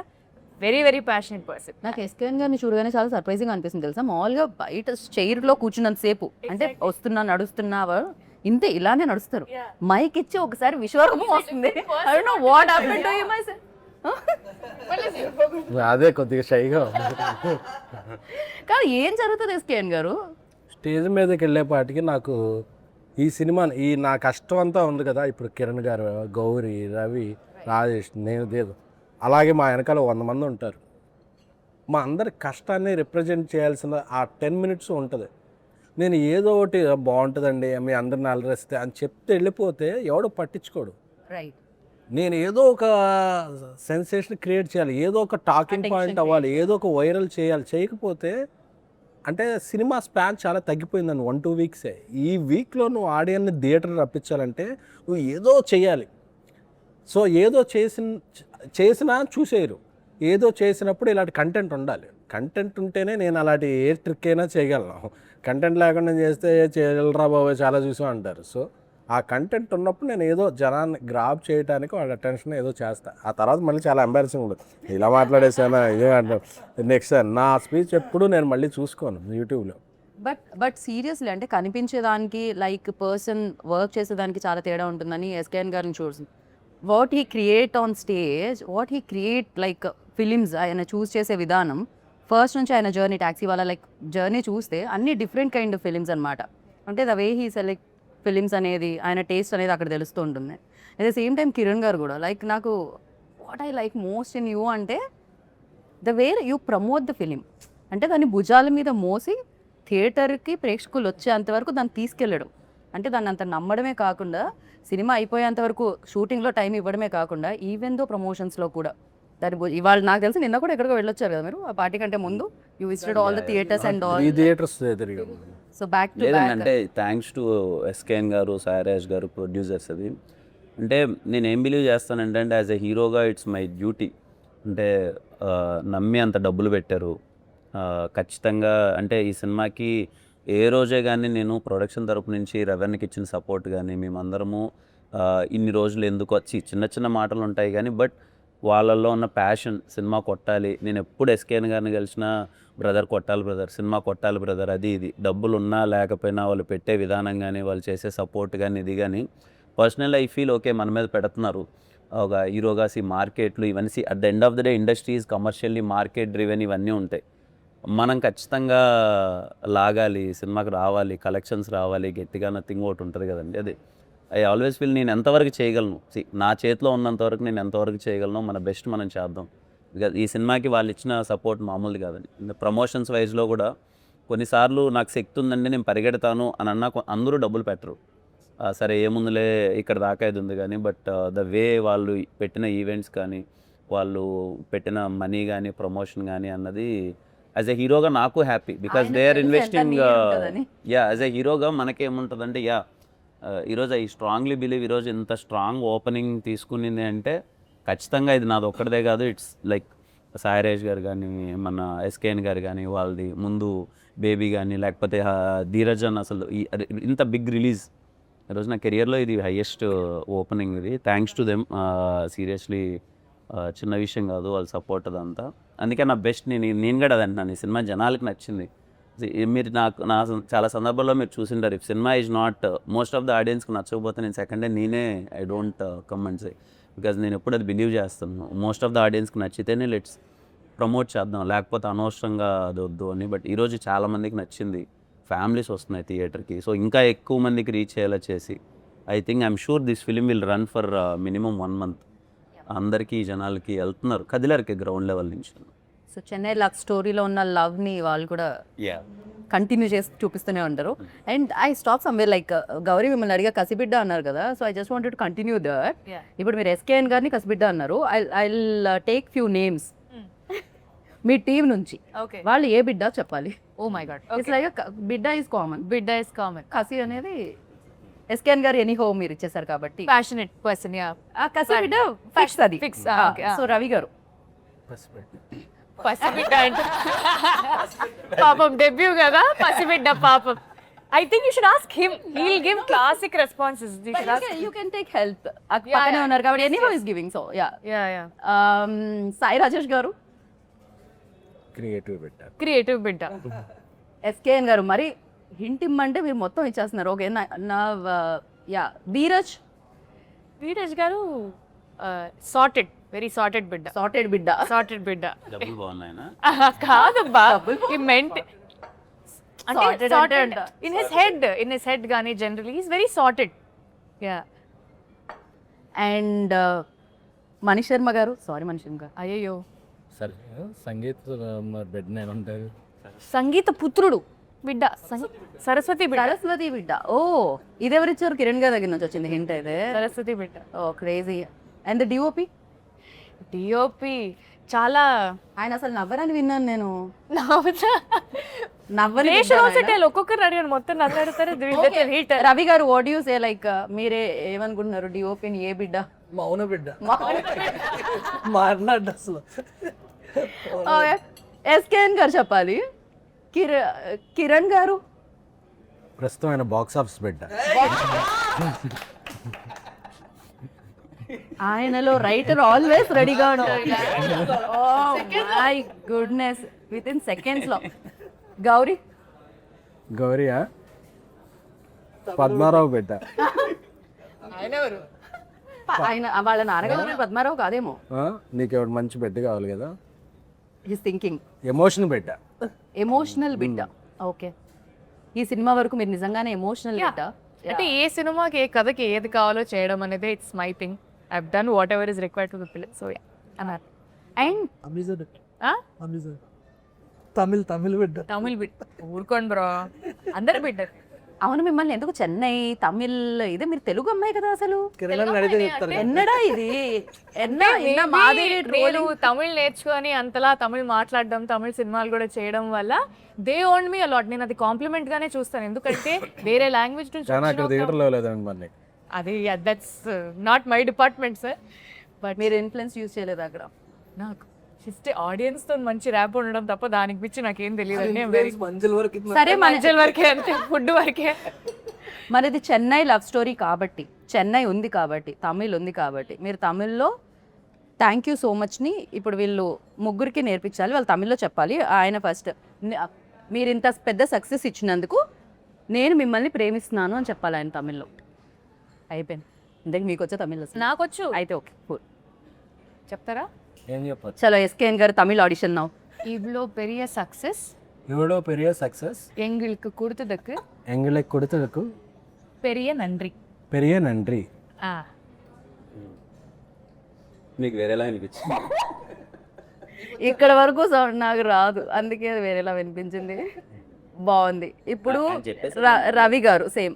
Very very passionate person. నాకు ఎస్కేఎన్ గారిని చూడగానే చాలా సర్ప్రైజింగ్ అనిపిస్తుంది తెలుసా. మామూలుగా బయట చైర్లో కూర్చున్నంత సేపు అంటే వస్తున్నా నడుస్తున్నావా ఇంతే ఇలానే నడుస్తారు. మైక్ ఇచ్చి ఒకసారి విశ్వరూపం వస్తుంది. I don't know what happened to you, my son. అదే కొద్దిగా షైగా కానీ ఏం జరుగుతుంది ఎస్కేఎన్ గారు? స్టేజ్ మీదకి వెళ్ళేపాటికి నాకు ఈ సినిమా ఈ నా కష్టం అంతా ఉంది కదా. ఇప్పుడు కిరణ్ గారు, గౌరీ, రవి, రాజేష్, నేను దేదు, అలాగే మా వెనకాల 100 మంది ఉంటారు. మా అందరి కష్టాన్ని రిప్రజెంట్ చేయాల్సిన ఆ 10 minutes ఉంటుంది. నేను ఏదో ఒకటి బాగుంటుందండి మీ అందరిని అలరిస్తే అని చెప్తే వెళ్ళిపోతే ఎవడో పట్టించుకోడు. రైట్. నేను ఏదో ఒక సెన్సేషన్ క్రియేట్ చేయాలి, ఏదో ఒక టాకింగ్ పాయింట్ అవ్వాలి, ఏదో ఒక వైరల్ చేయాలి. చేయకపోతే అంటే సినిమా స్పాన్ చాలా తగ్గిపోయిందని 1-2 weeks. ఈ వీక్లో నువ్వు ఆడియన్ని థియేటర్ రప్పించాలంటే నువ్వు ఏదో చేయాలి. సో ఏదో చేసినా చూసేయరు. ఏదో చేసినప్పుడు ఇలాంటి కంటెంట్ ఉండాలి. కంటెంట్ ఉంటేనే నేను అలాంటి ఏ ట్రిక్ అయినా చేయగలను. కంటెంట్ లేకుండా చేస్తే చేయగలరా బాబు చాలా చూసాం అంటారు. సో ఆ కంటెంట్ ఉన్నప్పుడు నేను ఏదో జనాన్ని గ్రాప్ చేయడానికి వాళ్ళ అటెన్షన్ ఏదో చేస్తాను. ఆ తర్వాత మళ్ళీ చాలా ఎంబారసింగ్ ఉంటుంది. ఇలా మాట్లాడేసానా ఇదే అంటారు. నెక్స్ట్ నా స్పీచ్ ఎప్పుడు నేను మళ్ళీ చూసుకోను యూట్యూబ్లో. బట్ సీరియస్లీ అంటే కనిపించేదానికి లైక్ పర్సన్ వర్క్ చేసేదానికి చాలా తేడా ఉంటుందని ఎస్కేఎన్ గారిని చూసి what he create on stage, what he create like films ఆయన చూస్ చేసే విధానం ఫస్ట్ నుంచి ఆయన journey Taxiwaala like journey చూస్తే అన్ని డిఫరెంట్ కైండ్ ఆఫ్ ఫిలిమ్స్ అనమాట. అంటే the way he select films అనేది ఆయన టేస్ట్ అనేది అక్కడ తెలుస్తూ ఉంటుంది. At the same time Kiran garu కూడా లైక్ నాకు what I like most in you అంటే the way you promote the film. అంటే దాన్ని భుజాల మీద మోసి థియేటర్కి ప్రేక్షకులు వచ్చేంతవరకు దాన్ని తీసుకెళ్ళడం. అంటే దాన్ని అంత నమ్మడమే కాకుండా సినిమా అయిపోయేంత వరకు షూటింగ్లో టైం ఇవ్వడమే కాకుండా ఈవెన్ దో ప్రమోషన్స్లో కూడా దాని ఇవాళ నాకు తెలిసి నిన్న కూడా ఎక్కడికో వెళ్ళొచ్చారు కదా మీరు ఆ పార్టీ కంటే ముందు. You visited all the theatres and all. ఈ థియేటర్స్ తిరిగాము. సో బ్యాక్ టు లేదంటే థ్యాంక్స్ టు ఎస్కేఎన్ గారు, సాయిరాజ్ గారు, ప్రొడ్యూసర్స్. అది అంటే నేను ఏం బిలీవ్ చేస్తానంటే యాజ్ ఎ హీరోగా ఇట్స్ మై డ్యూటీ. అంటే నమ్మి అంత డబ్బులు పెట్టారు ఖచ్చితంగా. అంటే ఈ సినిమాకి ఏ రోజే కానీ నేను ప్రొడక్షన్ తరపు నుంచి రెవెన్యూకి ఇచ్చిన సపోర్ట్ కానీ మేమందరము ఇన్ని రోజులు ఎందుకు వచ్చి చిన్న చిన్న మాటలు ఉంటాయి కానీ బట్ వాళ్ళల్లో ఉన్న ప్యాషన్ సినిమా కొట్టాలి. నేను ఎప్పుడు ఎస్కేఎన్ గారిని కలిసిన బ్రదర్ కొట్టాలి బ్రదర్, సినిమా కొట్టాలి బ్రదర్, అది ఇది డబ్బులు ఉన్నా లేకపోయినా వాళ్ళు పెట్టే విధానం కానీ వాళ్ళు చేసే సపోర్ట్ కానీ ఇది కానీ పర్సనల్ ఐ ఫీల్ ఓకే మన మీద పెడుతున్నారు ఒక హీరోగా. మార్కెట్లు ఇవన్నీ at the end of the day industries commercially market driven ఇవన్నీ ఉంటాయి. మనం ఖచ్చితంగా లాగాలి, సినిమాకి రావాలి, కలెక్షన్స్ రావాలి, గట్టిగా నథింగ్ ఒకటి ఉంటుంది కదండి. అది ఐ ఆల్వేస్ ఫీల్ నేను ఎంతవరకు చేయగలను, నా చేతిలో ఉన్నంతవరకు నేను ఎంతవరకు చేయగలను మన బెస్ట్ మనం చేద్దాం. బికాజ్ ఈ సినిమాకి వాళ్ళు ఇచ్చిన సపోర్ట్ మామూలుది కాదండి. ప్రమోషన్స్ వైజ్లో కూడా కొన్నిసార్లు నాకు శక్తి ఉందండి నేను పరిగెడతాను అని అన్నా అందరూ డబ్బులు పెట్టరు. సరే ఏముందులే ఇక్కడ దాకా ఇది ఉంది కానీ బట్ ద వే వాళ్ళు పెట్టిన ఈవెంట్స్ కానీ వాళ్ళు పెట్టిన మనీ కానీ ప్రమోషన్ కానీ అన్నది యాజ్ ఎ హీరోగా నాకు happy because they are investing. As a హీరోగా మనకేముంటుందంటే ఈరోజు ఐ స్ట్రాంగ్లీ బిలీవ్ ఈరోజు ఇంత స్ట్రాంగ్ ఓపెనింగ్ తీసుకునింది అంటే ఖచ్చితంగా ఇది నాది ఒక్కడిదే కాదు. ఇట్స్ లైక్ సాయిరాజ్ గారు కానీ మన ఎస్కేఎన్ గారు కానీ వాళ్ళది ముందు బేబీ కానీ లేకపోతే ధీరజ్ అన్న అసలు ఇంత బిగ్ రిలీజ్ ఈరోజు నా కెరియర్లో ఇది హైయెస్ట్ ఓపెనింగ్. ఇది థ్యాంక్స్ టు దెమ్. సీరియస్లీ చిన్న విషయం కాదు వాళ్ళ సపోర్ట్ అదంతా. అందుకే నా బెస్ట్ నేను కూడా అది అంటున్నాను. ఈ సినిమా జనాలకి నచ్చింది. మీరు నా చాలా సందర్భాల్లో మీరు చూసింటారు if cinema is not most of the ఆడియన్స్కి నచ్చకపోతే నేను సెకండ్ డే నేనే I don't comment say because నేను ఎప్పుడు అది బిలీవ్ చేస్తాను. మోస్ట్ ఆఫ్ ద ఆడియన్స్కి నచ్చితేనే లెట్స్ ప్రమోట్ చేద్దాం లేకపోతే అనవసరంగా అది వద్దు అని. బట్ ఈరోజు చాలామందికి నచ్చింది. ఫ్యామిలీస్ వస్తున్నాయి థియేటర్కి. సో ఇంకా ఎక్కువ మందికి రీచ్ అయ్యేలా చేసి I'm sure this film will run for minimum 1 month. అందరికీ జనాలకి వెళ్తున్నారు, కదిలారికి గ్రౌండ్ లెవెల్ నుంచి. సో చెన్నై లవ్ స్టోరీలో ఉన్న లవ్ని వాళ్ళు కూడా కంటిన్యూ చేసి చూపిస్తూనే ఉంటారు. And I stop somewhere like Gauri మిమ్మల్ని అడిగా కసిబిడ్డ అన్నారు కదా, so I just wanted to continue that. ఇప్పుడు మీరు ఎస్కేఎన్ గారిని కసిబిడ్డ అన్నారు. I take few names me team నుంచి. ఓకే, వాళ్ళు ఏ బిడ్డ చెప్పాలి. Oh my God, it's like బిడ్డ ఈజ్ కామన్, బిడ్డ ఇస్ కామన్. కసి అనేది ఎస్కేఎన్ గారు ఎనీహో మీరు ఇచ్చేసారు కాబట్టి ప్యాషనెట్ పర్సన్, యా. ఆ కసి బిడ్డ ఫిక్స్ అది. Fix, okay, సో రవి గారు పసిబిడ్డ అంటే పాపం డెబ్యూ కదా, పసిబిడ్డ పాపం. I think you should ask him. He'll give classic responses. You should ask. You can take help. పక్కనే ఉన్నారు కాబట్టి anyhow is giving. So yeah, Yeah. Sai Rajesh గారు, క్రియేటివ్ బిడ్డ. Creative బిడ్డ. ఎస్కేఎన్ గారు మరి హింట్ ఇమ్మంటే మీరు మొత్తం ఇచ్చేస్తున్నారు. ఓకే నా యా, ధీరజ్ వీరజ్ గారు సార్టెడ్, వెరీ సార్టెడ్ బిడ్డ. సార్టెడ్ బిడ్డ. సార్టెడ్ బిడ్డ డబ్బులు బాగున్నాయినా? కాదబ్బా, he meant Sorted అంటే అంటే in his head గానీ generally is very sorted. Yeah. And Manish Sharma గారు, సారీ మనీష్ శర్మ గారు, అయ్యో, సరే సంగీత్ బిడ్డ నేను ఉంటారు. సంగీత పుత్రుడు బిడ్డ, సరస్వతి బిడ్డ. సరస్వతి బిడ్డ. ఓ, ఇదెవరిచ్చారు? కిరణ్ గారి దగ్గర నుంచి వచ్చింది హింట్ అయితే. సరస్వతి బిడ్డ. Oh crazy. And the DOP DOP చాలా ఆయన అసలు నవ్వరని విన్నాను నేను. నవ్వుతా. నవ్వని ఒక్కొక్కరు అడిగాను, మొత్తం నన్ను అడుగుతారు. హిట్. రవి గారు వాట్ యూ సే, లైక్ మీరే ఏమనుకుంటున్నారు డిఓపిని ఏ బిడ్డ? మౌన బిడ్డ మాట్లాడు అసలు. ఎస్కేఎన్ గారు చెప్పాలి. కిరణ్ గారు ప్రస్తుతం ఆయన బాక్స్ ఆఫీస్ బిడ్డ. ఆయనలో రైటర్ ఆల్వేస్ రెడీగా ఉంటారు. Oh my goodness, with in seconds లో. గౌరీ గౌరియా పద్మారావు బిడ్డ. ఆయన వాళ్ళ నాన్నగారు పద్మారావు కాదేమో. నీకు ఎవరు మంచి బిడ్డ కావాలి కదా. హిస్ థింకింగ్ ఎమోషన్ బిడ్డ. ఎమోషనల్ బిడ్డ. ఓకే, ఈ సినిమా వరకు మీరు నిజంగానే ఎమోషనల్ బిడ్డ. అంటే ఏ సినిమాకి ఏ కథకి ఏది కావాలో చేయడం అనేది it's my thing. I've done what ever is required to the film. So yeah, అన్నారు. అండ్ తమిళ్ బిడ్డ. తమిళ్ బిడ్డ. ఊరుకోండి బ్రో, అందరు బిడ్డ. అవును, మిమ్మల్ని ఎందుకు చెన్నై తమిళ్, ఇదే మీరు తెలుగు అమ్మాయి కదా అసలు. కిరణ్ అడిగితే చెప్తారు. ఎన్నడా ఇది మాది నేను తమిళ్ నేర్చుకొని అంతలా తమిళ్ మాట్లాడడం, తమిళ్ సినిమాలు కూడా చేయడం వల్ల దే ఓన్ మీ అలాట్. నేను అది కాంప్లిమెంట్ గానే చూస్తాను, ఎందుకంటే వేరే లాంగ్వేజ్ నుంచి కానీ అక్కడ థియేటర్లో లేదండి మరి. అది that's not my department sir. But మీరు ఇన్ఫ్లుయెన్స్ యూజ్ చేయలేదు అక్కడ. నాకు జస్ట్ ఆడియన్స్ తో మంచి ర్యాప్ ఉండడం తప్ప దానికి పిచ్చి నాకేం తెలియదు. మంజుల వరకు సరే, మంచిల వరకే అంతే, ఫుడ్ వరకే. మనది చెన్నై లవ్ స్టోరీ కాబట్టి, చెన్నై ఉంది కాబట్టి, తమిళ్ ఉంది కాబట్టి, మీరు తమిళ్లో థ్యాంక్ యూ సో మచ్ని ఇప్పుడు వీళ్ళు ముగ్గురికి నేర్పించాలి. వాళ్ళు తమిళ్లో చెప్పాలి. ఆయన ఫస్ట్ మీరు ఇంత పెద్ద సక్సెస్ ఇచ్చినందుకు నేను మిమ్మల్ని ప్రేమిస్తున్నాను అని చెప్పాలి ఆయన తమిళ్లో. అయిపోయింది. ఇంతకు మీకు వచ్చే తమిళ్ అసలు? నాకొచ్చు. అయితే ఓకే, కూల్. చెప్తారా? ఏం చెప్పచ్చు? చలో ఎస్కేఎన్ గారు తమిళ్ ఆడిషన్ నౌ. இவ்வளோ பெரிய சக்ஸஸ் இவ்வளோ பெரிய சக்ஸஸ் எங்களுக்கு கொடுத்ததுக்கு எங்களுக்கு கொடுத்ததுக்கு பெரிய நன்றி. பெரிய நன்றி. మీకు వేరేలా అనిపించింది? ఇక్కడ వరకు సౌండ్ నాకు రాదు, అందుకే అది వేరేలా వినిపించింది. బాగుంది. ఇప్పుడు రవి గారు సేమ్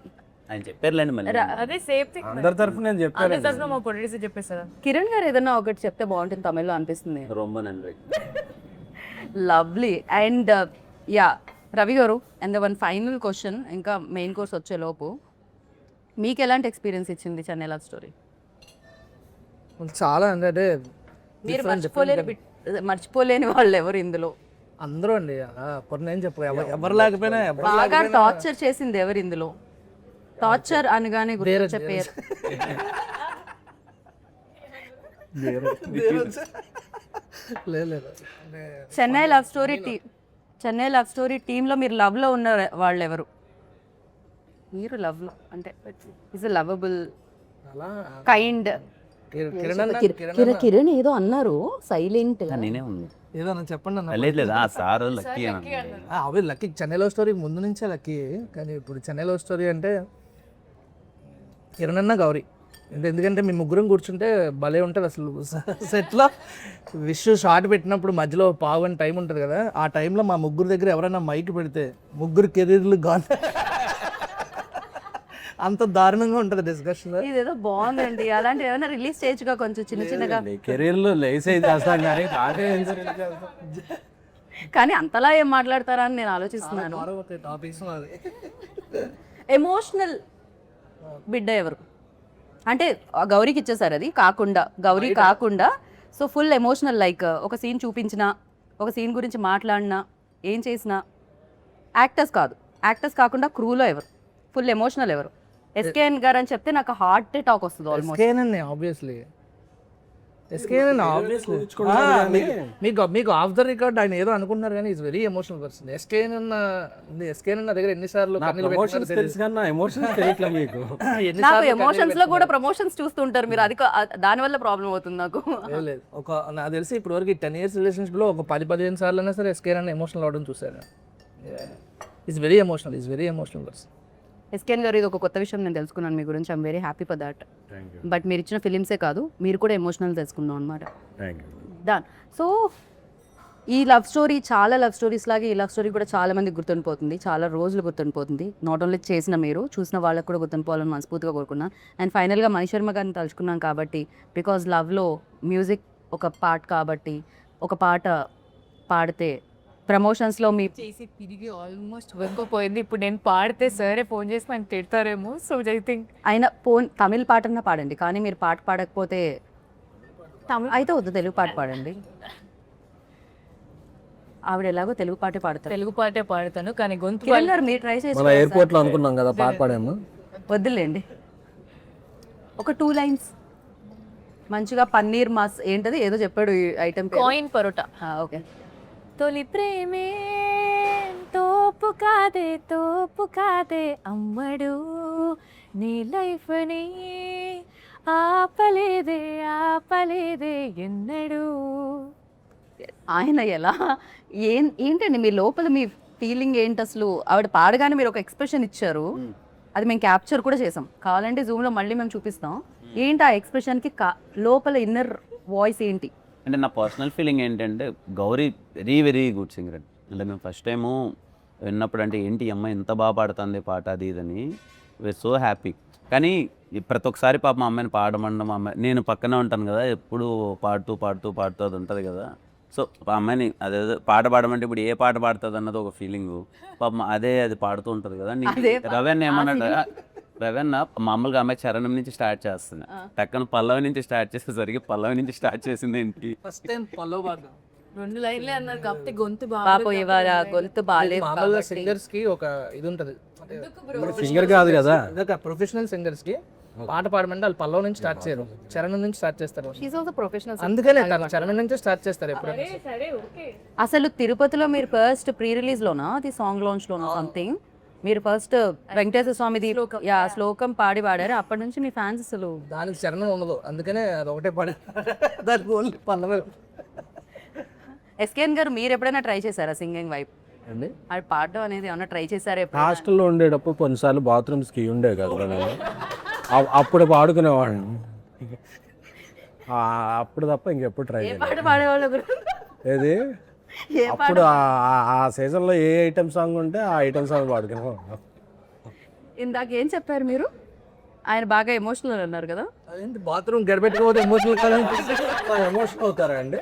ఆయన చెప్పారులేండి మళ్ళీ. అదే సేఫ్ థింగ్. అందరి తరఫు నేను చెప్పాను. అదే తరఫున మా ప్రొడ్యూసర్ చెప్పేసారా? కిరణ్ గారు ఏదన్నా ఒకటి చెప్తే బాగుంటుంది తమిళ్లో అనిపిస్తుంది. రొంబ నన్ను లవ్లీ. అండ్ యా, రవి గారు, అండ్ వన్ ఫైనల్ క్వశ్చన్, ఇంకా మెయిన్ కోర్స్ వచ్చేలోపు మీకు ఎలాంటి ఎక్స్పీరియన్స్ ఇచ్చింది చెన్నై లవ్ స్టోరీ? చాలా అంటే మీరు మర్చిపోలేని వాళ్ళు ఎవరు ఇందులో? అందరూ అండి. కొన్ని నేను చెప్పు, ఎవరు లేకపోయినా బాగా టార్చర్ చేసింది ఎవరు ఇందులో? టార్చర్ అనగానే గుర్తొచ్చే పేరు. లేదు. Chennai love story Chennai love story టీంలో మీరు లవ్లో ఉన్న వాళ్ళు ఎవరు? మీరు లవ్లో అంటే ఈజ్ లవబుల్, అలా కైండ్, కిరణ్ అన్న కిరణ్ ఏదో అన్నారు సైలెంట్ నేనే ఉంది ఏదన్నా చెప్పండి అన్న. లేదు లేదు ఆ సార్ లక్కీ అని అవి లక్కీ చెన్నై లవ్ స్టోరీ ముందు నుంచే లక్కీ, కానీ ఇప్పుడు చెన్నై లవ్ స్టోరీ అంటే కిరణ్ అన్న గౌరీ అంటే ఎందుకంటే మీ ముగ్గురం కూర్చుంటే భలే ఉంటుంది అసలు. సెట్లో షార్ట్ పెట్టినప్పుడు మధ్యలో పావు అని టైం ఉంటుంది కదా, ఆ టైంలో మా ముగ్గురు దగ్గర ఎవరైనా మైక్ పెడితే ముగ్గురు కెరీర్లు గాన్ అంత దారుణంగా ఉంటుంది డిస్కషన్. ఇదేదో బాగుందండి, అలాంటి ఏమైనా రిలీజ్ చేయొచ్చుగా కొంచెం చిన్న చిన్నగా. కెరీర్లో లేసే చేస్తాం కానీ నాకే కానీ అంతలా ఏం మాట్లాడతారా అని నేను ఆలోచిస్తున్నాను. టాపిక్స్ ఎమోషనల్ బిడ్డ ఎవరు అంటే ఆ గౌరీకి ఇచ్చేసారు, అది కాకుండా గౌరీ కాకుండా సో ఫుల్ ఎమోషనల్ లైక్ ఒక సీన్ చూపించినా ఒక సీన్ గురించి మాట్లాడినా ఏం చేసినా యాక్టర్స్ కాదు, యాక్టర్స్ కాకుండా క్రూలో ఎవరు ఫుల్ ఎమోషనల్ ఎవరు? ఎస్కేఎన్ గారు అని చెప్తే నాకు హార్ట్ టాక్ వస్తుంది ఆల్మోస్ట్. ఆబ్వియస్లీ మీకు ఆఫ్ ద రికార్డ్ ఆయన ఏదో అనుకుంటున్నారు కానీ is very emotional person. SKN నా దగ్గర ఎన్నిసార్లు ఎమోషన్స్ తెలుసు కానీ నా ఎమోషన్స్ తెలియట్లే మీకు. నాకు ఎమోషన్స్ లో కూడా ప్రమోషన్స్ చూస్తుంటారు మీరు, అది దాని వల్ల ప్రాబ్లం అవుతుంది నాకు. లేదు నాకు తెలిసి ఇప్పుడు వరకు 10 years రిలేషన్షిప్ లో ఒక 10-15 సార్లు అయినా సరే ఎస్కేఎన్ అన్న ఎమోషనల్ అవడం చూసాను. Is very emotional person. SKN గారు ఇది ఒక కొత్త విషయం నేను తెలుసుకున్నాను మీ గురించి. I'm very happy for that. But మీరు ఇచ్చిన ఫిలిమ్సే కాదు మీరు కూడా ఎమోషనల్ తెలుసుకుందాం అనమాట. డన్. సో ఈ లవ్ స్టోరీ చాలా లవ్ స్టోరీస్ లాగే ఈ లవ్ స్టోరీ కూడా చాలా మందికి గుర్తుండిపోతుంది, చాలా రోజులు గుర్తుండిపోతుంది. నాట్ ఓన్లీ చేసిన మీరు చూసిన వాళ్ళకి కూడా గుర్తుండిపోవాలని మనస్ఫూర్తిగా కోరుకున్నాను. అండ్ ఫైనల్గా మణి శర్మ గారిని తలుచుకున్నాను కాబట్టి బికాజ్ లవ్లో మ్యూజిక్ ఒక పార్ట్ కాబట్టి ఒక పాట పాడితే ప్రమోషన్స్లో మీ చేసి తిరిగి ఆల్మోస్ట్ వెంకపోయింది. ఇప్పుడు నేను పాడితే సరే ఫోన్ చేసి నన్ను తిడతారేమో. సో ఐ థింక్ అయినా తమిళ పాటన్నా పాడండి, కానీ మీరు పాట పాడకపోతే తమిళ అయితే వద్దు, తెలుగు పాట పాడండి. ఆవిడ ఎలాగో తెలుగు పాటే పాడతారు. తెలుగు పాటే పాడతాను కానీ గొంతు కిరణ్ గారు మీరు ట్రై చేసి మన ఎయిర్పోర్ట్ లో అనుకున్నాం కదా పాట పాడాము. వద్దులేండి, ఒక 2 lines మంచిగా పన్నీర్ మాస్ ఏంటది ఏదో చెప్పాడు ఈ ఐటమ్. కాయిన్ పరోటా. ఓకే. తొలి ప్రేమే తోపు కాదే అమ్మడు నీ లైఫ్ని ఆపలేదే ఎన్నడు. ఆయన ఎలా ఏంటండి మీ లోపల మీ ఫీలింగ్ ఏంటి అసలు? ఆవిడ పాడగానే మీరు ఒక ఎక్స్ప్రెషన్ ఇచ్చారు, అది మేము క్యాప్చర్ కూడా చేసాం. కావాలంటే జూమ్లో మళ్ళీ మేము చూపిస్తాం. ఏంటి ఆ ఎక్స్ప్రెషన్కి లోపల ఇన్నర్ వాయిస్ ఏంటి? అంటే నా పర్సనల్ ఫీలింగ్ ఏంటంటే గౌరీ వెరీ గుడ్ సింగర్. అంటే మేము ఫస్ట్ టైము విన్నప్పుడు అంటే ఏంటి ఈ అమ్మాయి ఎంత బాగా పాడుతుంది పాట అది ఇదని వీఆర్ సో హ్యాపీ. కానీ ప్రతి ఒక్కసారి పాప మా అమ్మాయిని పాడమన్న మా అమ్మాయి నేను పక్కనే ఉంటాను కదా, ఎప్పుడు పాడుతూ అది ఉంటుంది కదా. సో ఆ అమ్మాయిని అదే పాట పాడమంటే ఇప్పుడు ఏ పాట పాడుతుంది అన్నది ఒక ఫీలింగ్. పాప అది పాడుతూ ఉంటుంది కదా. రవెన్ ఏమన్నాడు, రవెన్న మామూలుగా అమ్మాయి చరణం నుంచి స్టార్ట్ చేస్తుంది, టక్కన పల్లవి నుంచి స్టార్ట్ చేసేసరికి పల్లవి నుంచి స్టార్ట్ చేసింది ఏంటి ఫస్ట్ టైం పల్లవ్ పాడడం 2 లైన్లే అన్నారు కాబట్టి గొంతు పాపం ఇవాళ గొంతు బాగాలేదు. మామూలుగా సింగర్స్ కి ఒక ఇది ఉంటుంది, సింగర్ కాదు కదా, ప్రొఫెషనల్ సింగర్స్ కి పాట పాడమంటే వాళ్ళు పల్లవ్ నుంచి స్టార్ట్ చేయరు, చరణం నుంచి స్టార్ట్ చేస్తారు. She also professional. అందుకనే చరణం నుంచి స్టార్ట్ చేస్తారు ఎప్పుడైనా. అసలు తిరుపతిలో మీరు ఫస్ట్ ప్రీ రిలీజ్ లోనా అది సాంగ్ లాంచ్ లోనా సంథింగ్ మీరు ఫస్ట్ వెంకటేశ్వర స్వామిది శ్లోకం పాడారు. అప్పటి నుంచి మీ ఫ్యాన్స్ అసలు దానికి చరణం ఉండదు, అందుకనే అది ఒకటే పాడే దానికి ఓన్లీ పల్లవి. ఎస్కేఎన్ గారు మీరు ఎప్పుడైనా ట్రై చేశారా సింగింగ్ వైపు? అది పాడడం అనేది ఏమన్నా ట్రై చేశారా? హాస్టల్లో ఉండేటప్పుడు కొన్నిసార్లు బాత్రూమ్స్కి ఉండే కదా నేను, అప్పుడు పాడుకునేవాడిని. అప్పుడు తప్ప ఇంకెప్పుడు ట్రై చేయలేదు. పాట పాడేవాళ్ళు ఏది అప్పుడు ఆ సీజన్లో ఏ ఐటమ్ సాంగ్ ఉంటే ఆ ఐటమ్ సాంగ్ పాడుకునేవాడిని. ఇందాక ఏం చెప్పారు మీరు? ఆయన బాగా ఎమోషనల్ అన్నారు కదా. అదేంటి బాత్రూమ్ గడపెట్టుకోవద్దు ఎమోషనల్ కాదని ఎమోషనల్ అవుతారా అండి?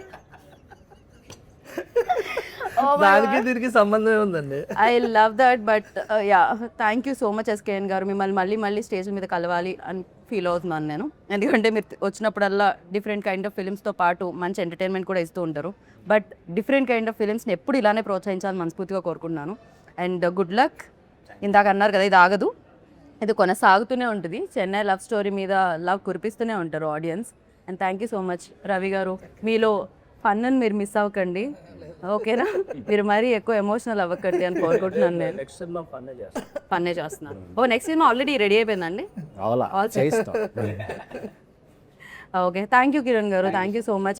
దానికి దీనికి సంబంధమే ఉందండి. I love that. But yeah thank you so much SKN గారు. మిమ్మల్ని మళ్ళీ స్టేజ్ మీద కలవాలి అని ఫీల్ అవుతున్నాను నేను, ఎందుకంటే మీరు వచ్చినప్పుడల్లా డిఫరెంట్ కైండ్ ఆఫ్ ఫిలిమ్స్తో పాటు మంచి ఎంటర్టైన్మెంట్ కూడా ఇస్తూ ఉంటారు. బట్ డిఫరెంట్ కైండ్ ఆఫ్ ఫిలిమ్స్ని ఎప్పుడు ఇలానే ప్రోత్సహించాలని మనస్ఫూర్తిగా కోరుకుంటున్నాను. And good luck. ఇందాక అన్నారు కదా ఇది ఆగదు, ఇది కొనసాగుతూనే ఉంటుంది. చెన్నై లవ్ స్టోరీ మీద లవ్ కురిపిస్తూనే ఉంటారు audience. And thank you so much Ravi గారు. మీలో ఫన్ను మీరు మిస్ అవ్వకండి, ఓకేనా? మీరు మరీ ఎక్కువ ఎమోషనల్ అవ్వకండి అని కోరుకుంటున్నాను నేను. ఫన్నే చేస్తున్నాను. నెక్స్ట్ సినిమా ఆల్రెడీ రెడీ అయిపోయిందండి. ఓకే, థ్యాంక్ యూ కిరణ్ గారు, థ్యాంక్ యూ సో మచ్.